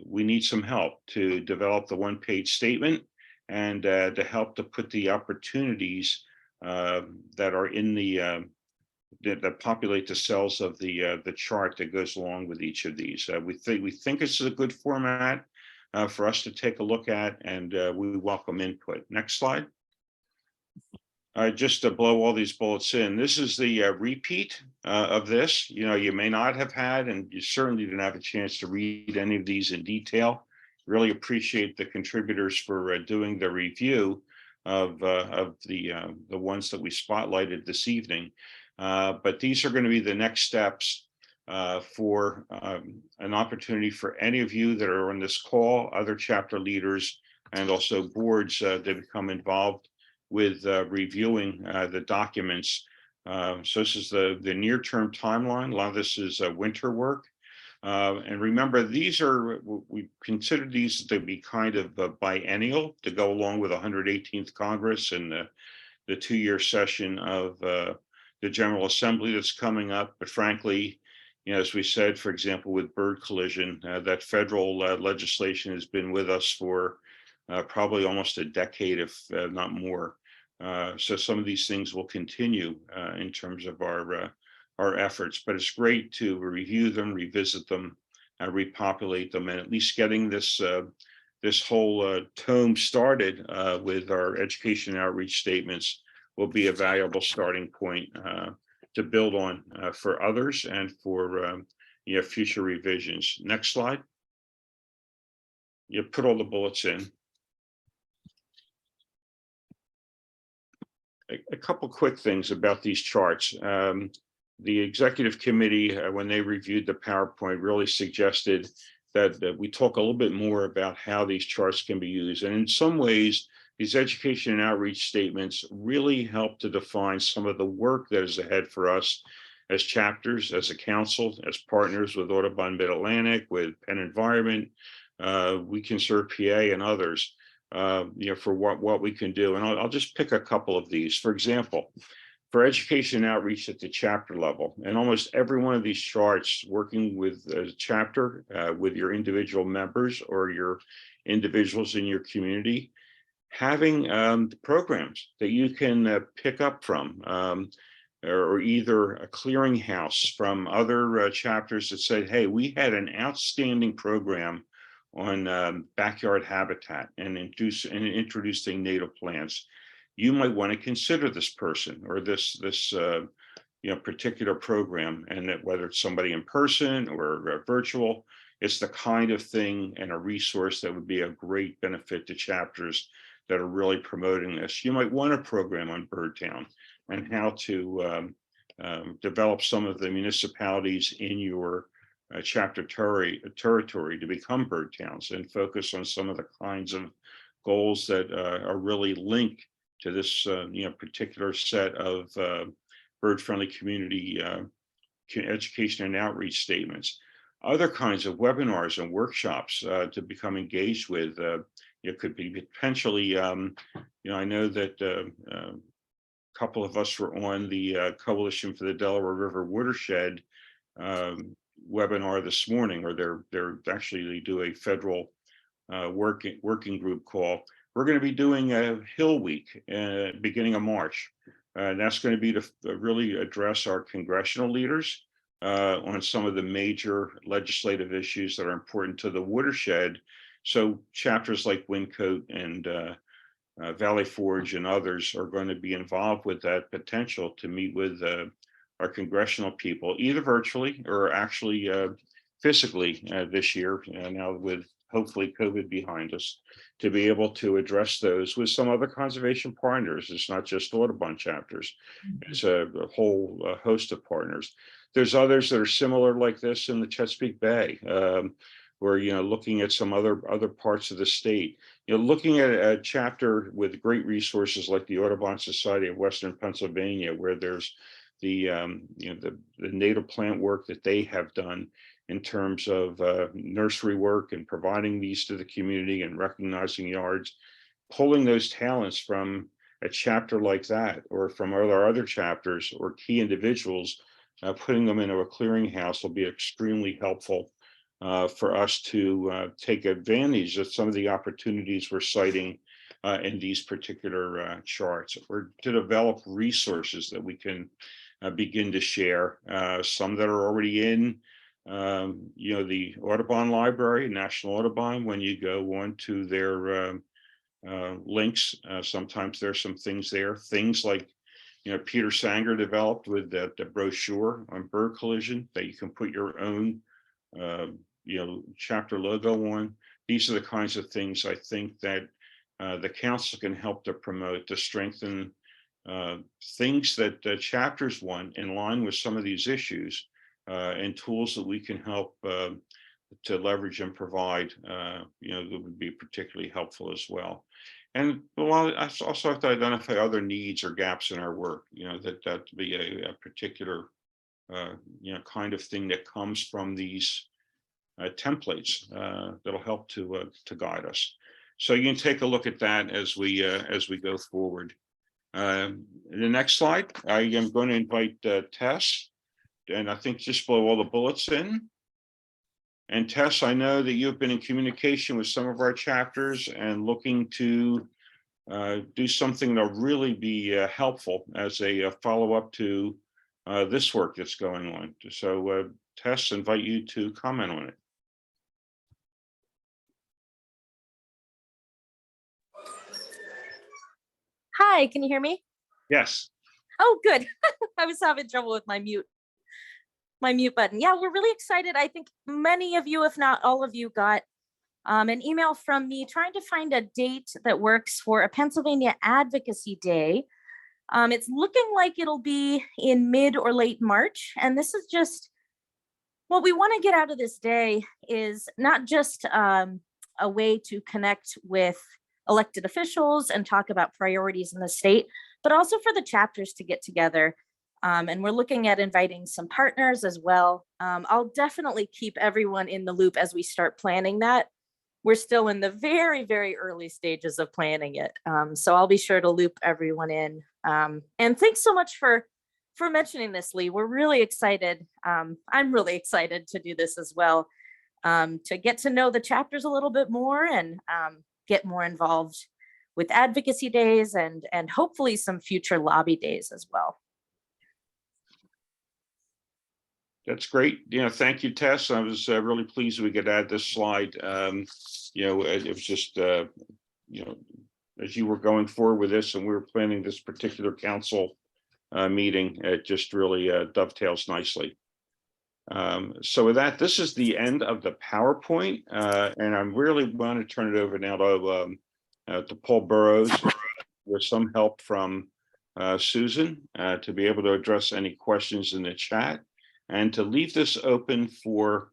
We need some help to develop the one-page statement and to help to put the opportunities that are in the that populate the cells of the chart that goes along with each of these. We think this is a good format for us to take a look at, and we welcome input. Next slide. Just to blow all these bullets in, this is the repeat of this. You may not have had, and you certainly didn't have a chance to read any of these in detail. Really appreciate the contributors for doing the review of the ones that we spotlighted this evening. But these are going to be the next steps for an opportunity for any of you that are on this call, other chapter leaders, and also boards to become involved with reviewing the documents. So this is the near-term timeline. A lot of this is winter work. And remember, we consider these to be kind of biennial, to go along with the 118th Congress and the 2-year session of the General Assembly that's coming up. But frankly, as we said, for example, with bird collision, that federal legislation has been with us for probably almost a decade, if not more. So some of these things will continue in terms of our efforts, but it's great to review them, revisit them, repopulate them, and at least getting this whole tome started with our education outreach statements will be a valuable starting point to build on for others and for future revisions. Next slide. You put all the bullets in. A couple quick things about these charts. The executive committee, when they reviewed the PowerPoint, really suggested that we talk a little bit more about how these charts can be used. And in some ways, these education and outreach statements really help to define some of the work that is ahead for us as chapters, as a council, as partners with Audubon Mid-Atlantic, with Penn Environment, We Can Serve PA, and others. For what we can do. And I'll just pick a couple of these. For example, for education and outreach at the chapter level, and almost every one of these charts working with a chapter, with your individual members or your individuals in your community, having programs that you can pick up from, or either a clearinghouse from other chapters that say, hey, we had an outstanding program on backyard habitat and introducing native plants. You might want to consider this person or this particular program, and that whether it's somebody in person or virtual, it's the kind of thing and a resource that would be a great benefit to chapters that are really promoting this. You might want a program on Birdtown and how to develop some of the municipalities in your chapter territory to become bird towns and focus on some of the kinds of goals that are really linked to this particular set of bird-friendly community education and outreach statements. Other kinds of webinars and workshops to become engaged with. It could be potentially, I know that a couple of us were on the Coalition for the Delaware River Watershed webinar this morning, or they do a federal working group call. We're going to be doing a Hill Week beginning of March. And that's going to be to really address our congressional leaders on some of the major legislative issues that are important to the watershed. So chapters like Wyncote and Valley Forge and others are going to be involved with that potential to meet with our congressional people, either virtually or actually physically this year, now with hopefully COVID behind us, to be able to address those with some other conservation partners. It's not just Audubon chapters. It's a whole host of partners. There's others that are similar like this in the Chesapeake Bay, where, looking at some other parts of the state, looking at a chapter with great resources like the Audubon Society of Western Pennsylvania, where there's the native plant work that they have done in terms of nursery work and providing these to the community and recognizing yards, pulling those talents from a chapter like that or from other chapters or key individuals, putting them into a clearinghouse will be extremely helpful for us to take advantage of some of the opportunities we're citing in these particular charts, or to develop resources that we can begin to share, some that are already in the Audubon Library, National Audubon. When you go on to their links, sometimes there's some things there, things like Peter Sanger developed with the brochure on bird collision that you can put your own chapter logo on. These are the kinds of things I think that the council can help to promote, to strengthen things that chapters want in line with some of these issues, and tools that we can help to leverage and provide, that would be particularly helpful as well. And I also have to identify other needs or gaps in our work, that be a particular, kind of thing that comes from these templates that'll help to guide us. So you can take a look at that as we go forward. The next slide, I am going to invite Tess, and I think just blow all the bullets in. And Tess, I know that you've been in communication with some of our chapters and looking to do something that'll really be helpful as a follow-up to this work that's going on. So Tess, invite you to comment on it. Hi, can you hear me? Yes. Oh, good. I was having trouble with my mute button. Yeah, we're really excited. I think many of you, if not all of you, got an email from me trying to find a date that works for a Pennsylvania Advocacy Day. It's looking like it'll be in mid or late March. And this is just what we want to get out of this day is not just a way to connect with elected officials and talk about priorities in the state, but also for the chapters to get together. And we're looking at inviting some partners as well. I'll definitely keep everyone in the loop as we start planning that. We're still in the very, very early stages of planning it. So I'll be sure to loop everyone in. And thanks so much for mentioning this, Lee. We're really excited. I'm really excited to do this as well, to get to know the chapters a little bit more and get more involved with advocacy days and hopefully some future lobby days as well. That's great. Thank you, Tess. I was really pleased we could add this slide. It was just, as you were going forward with this and we were planning this particular council meeting, it just really dovetails nicely. So with that, this is the end of the PowerPoint, and I really want to turn it over now to Paul Burrows with some help from Susan to be able to address any questions in the chat and to leave this open for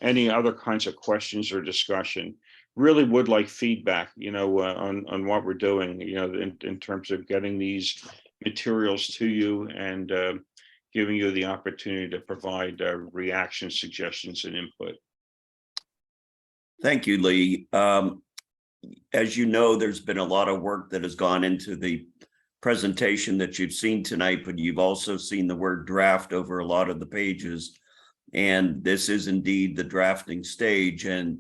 any other kinds of questions or discussion. Really would like feedback, on what we're doing, in terms of getting these materials to you and giving you the opportunity to provide reactions, suggestions, and input. Thank you, Lee. As you know, there's been a lot of work that has gone into the presentation that you've seen tonight, but you've also seen the word draft over a lot of the pages. And this is indeed the drafting stage. And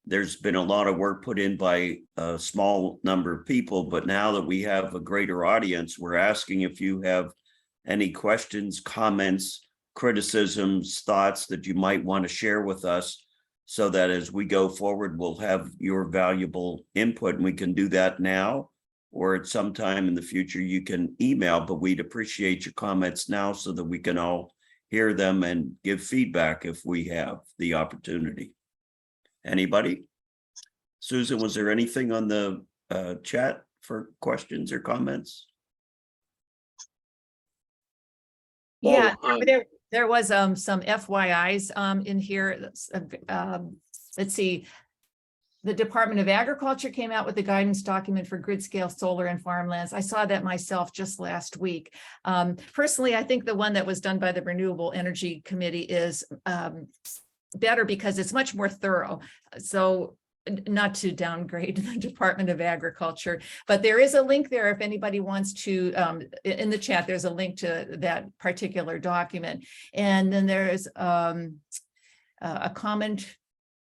there's been a lot of work put in by a small number of people, but now that we have a greater audience, we're asking if you have any questions, comments, criticisms, thoughts that you might want to share with us, so that as we go forward, we'll have your valuable input, and we can do that now or at some time in the future. You can email, but we'd appreciate your comments now so that we can all hear them and give feedback if we have the opportunity. Anybody? Susan, was there anything on the chat for questions or comments? Yeah, Well, there was some FYIs in here. Let's see. The Department of Agriculture came out with a guidance document for grid scale solar and farmlands. I saw that myself just last week. Personally, I think the one that was done by the Renewable Energy Committee is better because it's much more thorough. So not to downgrade the Department of Agriculture, but there is a link there if anybody wants to, in the chat, there's a link to that particular document. And then there's a comment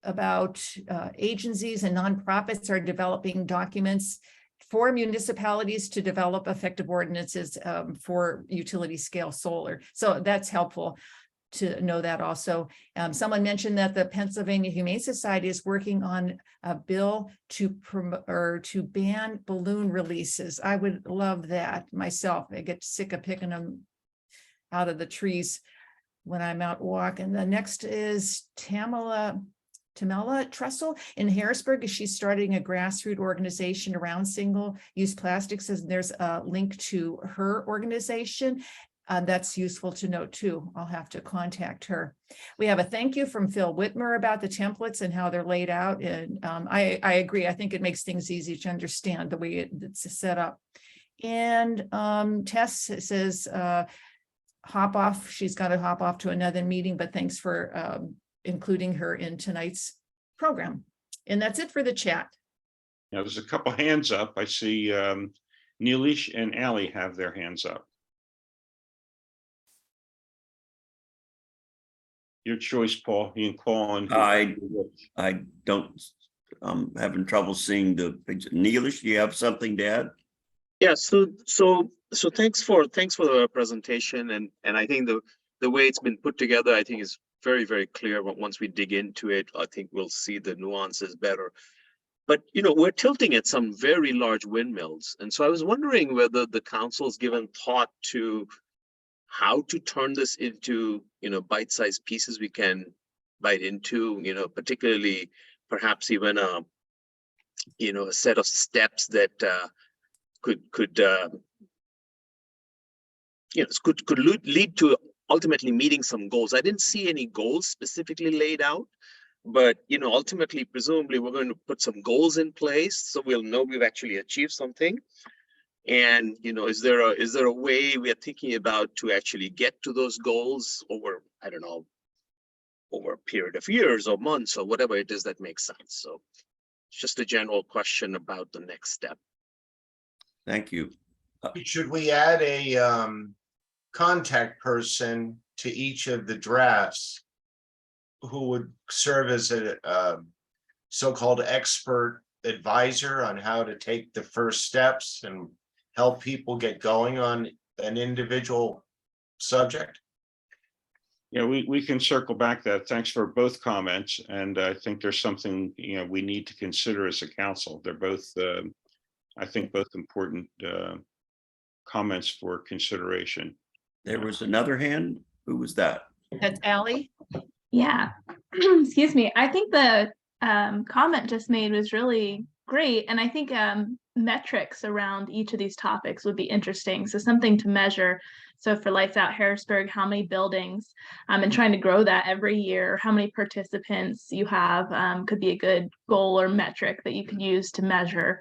about agencies and nonprofits are developing documents for municipalities to develop effective ordinances for utility scale solar. So that's helpful to know that also. Someone mentioned that the Pennsylvania Humane Society is working on a bill to promote or to ban balloon releases. I would love that myself. I get sick of picking them out of the trees when I'm out walking. The next is Tamela Trussell in Harrisburg. She's starting a grassroots organization around single-use plastics, and there's a link to her organization. That's useful to note too. I'll have to contact her. We have a thank you from Phil Whitmer about the templates and how they're laid out. And I agree. I think it makes things easy to understand the way it's set up. And Tess says, hop off. She's got to hop off to another meeting, but thanks for including her in tonight's program. And that's it for the chat. Now, there's a couple hands up. I see Neelish and Ali have their hands up. Your choice, Paul. You can call on. I don't, I'm having trouble seeing the picture. Neelish, do you have something to add? Yeah, so thanks for the presentation, and I think the way it's been put together, I think is very, very clear. But once we dig into it, I think we'll see the nuances better. But we're tilting at some very large windmills, and so I was wondering whether the council's given thought to how to turn this into bite-sized pieces we can bite into, particularly perhaps even a set of steps that could lead to ultimately meeting some goals. I didn't see any goals specifically laid out, but ultimately, presumably, we're going to put some goals in place so we'll know we've actually achieved something. And is there a way we are thinking about to actually get to those goals over, I don't know, over a period of years or months or whatever it is that makes sense? So it's just a general question about the next step. Thank you. Should we add a contact person to each of the drafts who would serve as a so-called expert advisor on how to take the first steps and help people get going on an individual subject? Yeah, we can circle back that. Thanks for both comments. And I think there's something, we need to consider as a council. They're both, I think, both important comments for consideration. There was another hand. Who was that? That's Ali. Yeah, excuse me. I think the comment just made was really great. And I think metrics around each of these topics would be interesting. So something to measure. So for Lights Out Harrisburg, how many buildings, and trying to grow that every year, how many participants you have could be a good goal or metric that you could use to measure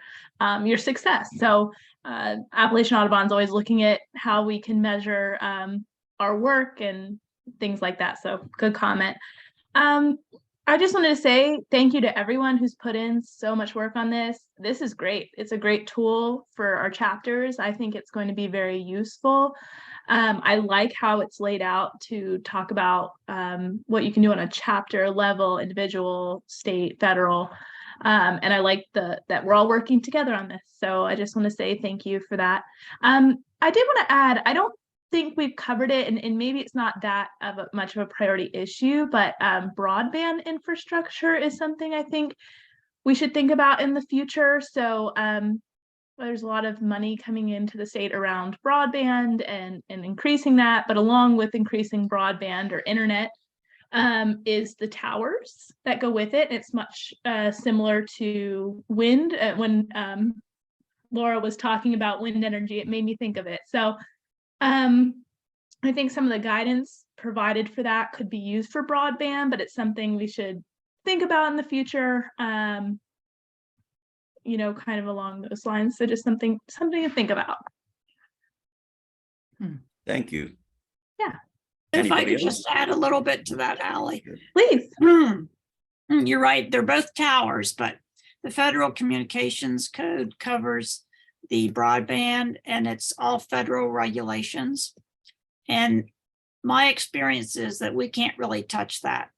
your success. So Appalachian Audubon is always looking at how we can measure our work and things like that. So good comment. I just wanted to say thank you to everyone who's put in so much work on this. This is great. It's a great tool for our chapters. I think it's going to be very useful. I like how it's laid out to talk about what you can do on a chapter level, individual, state, federal. And I like that we're all working together on this. So I just want to say thank you for that. I did want to add, I don't think we've covered it, and maybe it's not that of much of a priority issue, but broadband infrastructure is something I think we should think about in the future. So there's a lot of money coming into the state around broadband and increasing that, but along with increasing broadband or internet is the towers that go with it. It's much similar to wind. When Laura was talking about wind energy, it made me think of it. So I think some of the guidance provided for that could be used for broadband, but it's something we should think about in the future. You know, kind of along those lines. So just something to think about. Thank you. Yeah. If I Anybody could just add a little bit to that, Ally. Please. You're right, they're both towers, but the Federal Communications Code covers the broadband and it's all federal regulations. And my experience is that we can't really touch that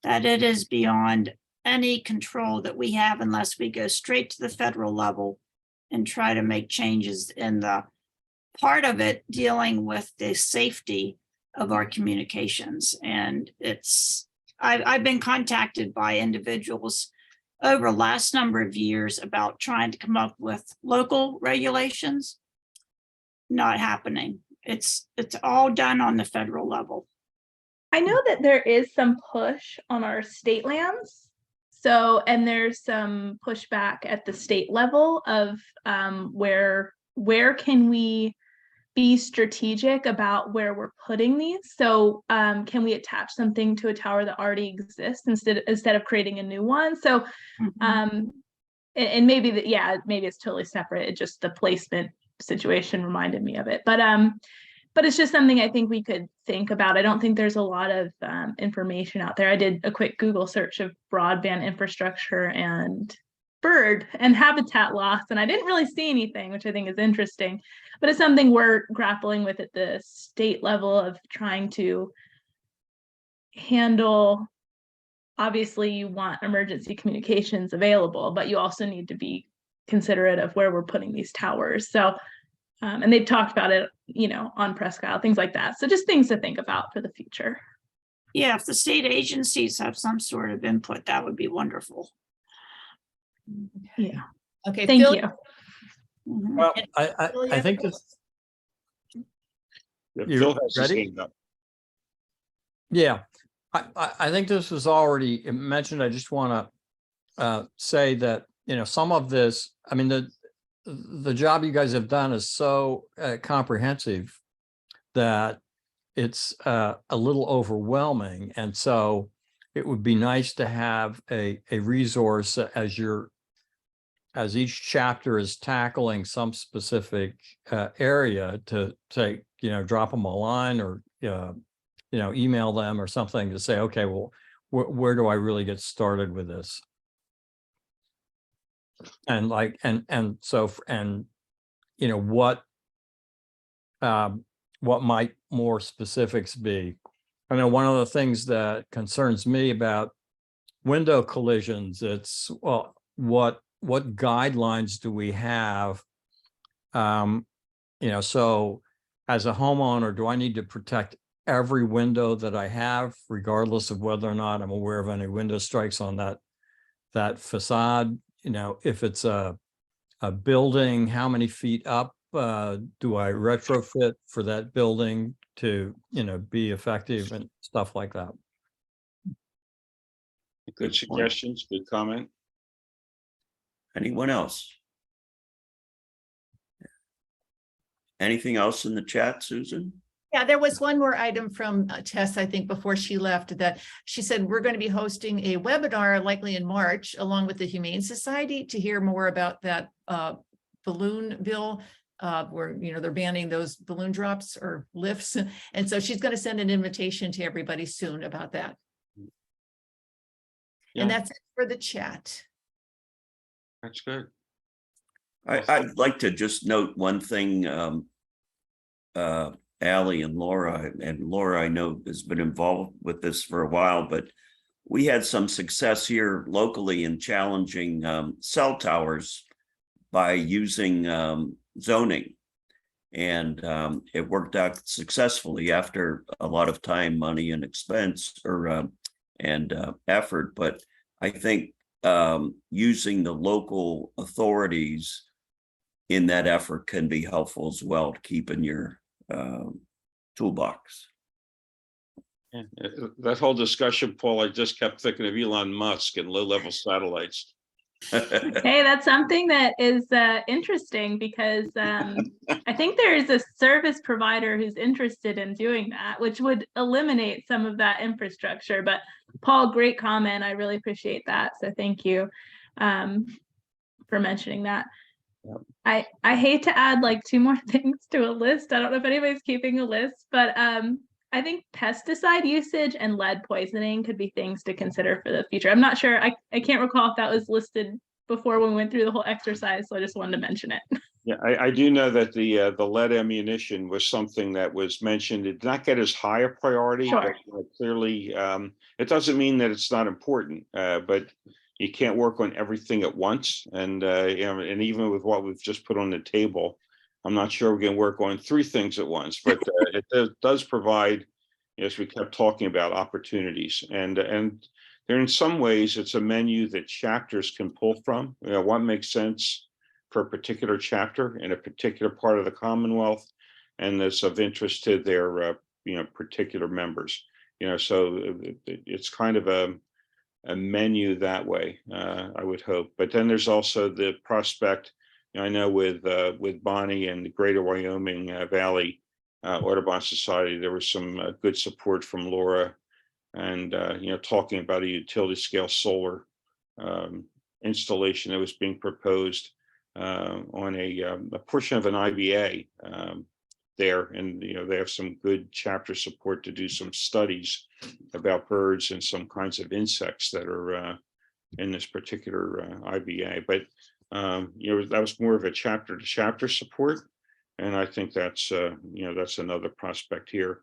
it is beyond any control that we have unless we go straight to the federal level and try to make changes in the part of it dealing with the safety of our communications. And I've been contacted by individuals over the last number of years about trying to come up with local regulations. Not happening. It's all done on the federal level. I know that there is some push on our state lands. So, and there's some pushback at the state level of where can we be strategic about where we're putting these? So can we attach something to a tower that already exists instead of creating a new one? So and maybe maybe it's totally separate. It just the placement situation reminded me of it. But it's just something I think we could think about. I don't think there's a lot of information out there. I did a quick Google search of broadband infrastructure and bird and habitat loss, and I didn't really see anything, which I think is interesting. But it's something we're grappling with at the state level of trying to handle. Obviously, you want emergency communications available, but you also need to be considerate of where we're putting these towers. So and they've talked about it, you know, on Prescott, things like that. So just things to think about for the future. Yeah, if the state agencies have some sort of input, that would be wonderful. Yeah. Okay. Thank Phil, you. Mhm. Well, Phil, you I have think a- this, Phil You has his ready? hand up. yeah, I think this was already mentioned. I just want to say that, you know, some of this, I mean, the job you guys have done is so comprehensive that it's a little overwhelming. And so it would be nice to have a resource as each chapter is tackling some specific area to say, you know, drop them a line or, you know, email them or something to say, okay, well, where do I really get started with this? And like, so, you know, what might more specifics be? I know one of the things that concerns me about window collisions, it's, well, what guidelines do we have? You know, so as a homeowner, do I need to protect every window that I have, regardless of whether or not I'm aware of any window strikes on that facade? You know, if it's a building, how many feet up do I retrofit for that building to, you know, be effective and stuff like that? Good suggestions, good comment. Anyone else? Anything else in the chat, Susan? Yeah, there was one more item from Tess, I think, before she left, that she said we're going to be hosting a webinar likely in March, along with the Humane Society, to hear more about that balloon bill, where, you know, they're banning those balloon drops or lifts. And so she's going to send an invitation to everybody soon about that. And Yeah. that's it for the chat. That's good. I'd like to just note one thing, Ally and Laura I know has been involved with this for a while, but we had some success here locally in challenging cell towers by using zoning. And it worked out successfully after a lot of time, money, and expense and effort. But I think using the local authorities in that effort can be helpful as well to keep in your toolbox. Yeah, that whole discussion, Paul, I just kept thinking of Elon Musk and low-level satellites. Hey, that's something that is interesting because I think there is a service provider who's interested in doing that, which would eliminate some of that infrastructure. But Paul, great comment. I really appreciate that. So thank you for mentioning that. Yep. I hate to add like 2 more things to a list. I don't know if anybody's keeping a list, but I think pesticide usage and lead poisoning could be things to consider for the future. I'm not sure. I can't recall if that was listed before when we went through the whole exercise, so I just wanted to mention it. Yeah, I do know that the lead ammunition was something that was mentioned. It did not get as high a priority, Sure. but clearly it doesn't mean that it's not important, but you can't work on everything at once. And you know, and even with what we've just put on the table, I'm not sure we can work on 3 things at once, but it does provide, as we kept talking about, opportunities. And there, in some ways, it's a menu that chapters can pull from. You know, what makes sense for a particular chapter in a particular part of the Commonwealth, and that's of interest to their you know, particular members. You know, so it's kind of a menu that way, I would hope. But then there's also the prospect. You know, I know with Bonnie and the Greater Wyoming Valley Audubon Society, there was some good support from Laura, and you know, talking about a utility scale solar installation that was being proposed on a portion of an IBA there. And you know, they have some good chapter support to do some studies about birds and some kinds of insects that are in this particular IBA. But you know, that was more of a chapter to chapter support, and I think that's you know, that's another prospect here.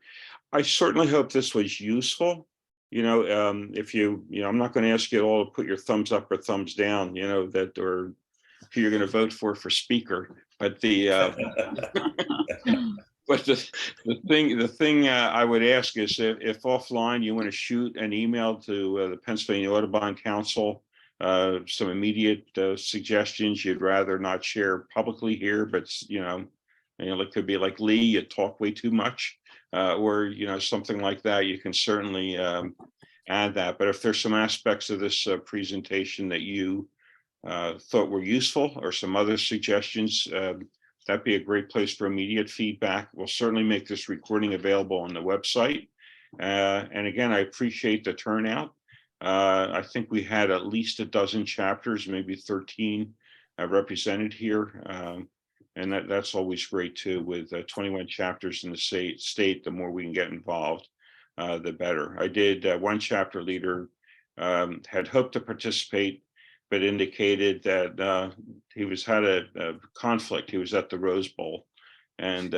I certainly hope this was useful. You know, if you know, I'm not going to ask you all to put your thumbs up or thumbs down, you know, that, or who you're going to vote for speaker, but the but the thing I would ask is, if offline you want to shoot an email to the Pennsylvania Audubon Council, some immediate suggestions you'd rather not share publicly here, but you know, it could be like, Lee, you talk way too much, or you know, something like that. You can certainly add that. But if there's some aspects of this presentation that you thought were useful, or some other suggestions, that'd be a great place for immediate feedback. We'll certainly make this recording available on the website. And again, I appreciate the turnout. I think we had at least a dozen chapters, maybe 13 represented here. And that's always great too. With 21 chapters in the state, the more we can get involved, the better. I did, one chapter leader had hoped to participate, but indicated that he had a conflict. He was at the Rose Bowl, and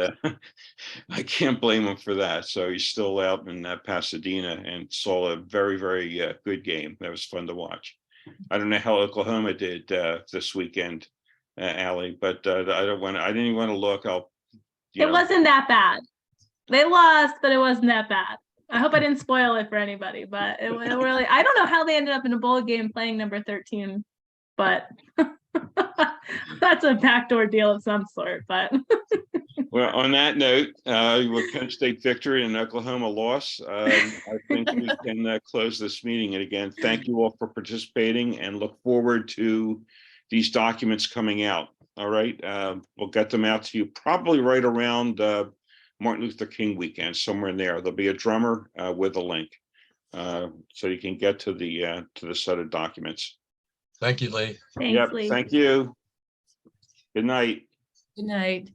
I can't blame him for that. So he's still out in Pasadena, and saw a very, very good game. That was fun to watch. I don't know how Oklahoma did this weekend, Ally, but I didn't even want to look. It wasn't that bad. They lost, but it wasn't that bad. I hope I didn't spoil it for anybody, but it really, I don't know how they ended up in a bowl game playing number 13, but that's a backdoor deal of some sort. But well, on that note, with Penn State victory and Oklahoma loss, I think we can close this meeting. And again, thank you all for participating, and look forward to these documents coming out. All right, we'll get them out to you probably right around Martin Luther King weekend, somewhere in there. There'll be a drummer with a link, so you can get to the set of documents. Thank you, Lee. thanks, Yep, Lee. thank you. Good night. Good night.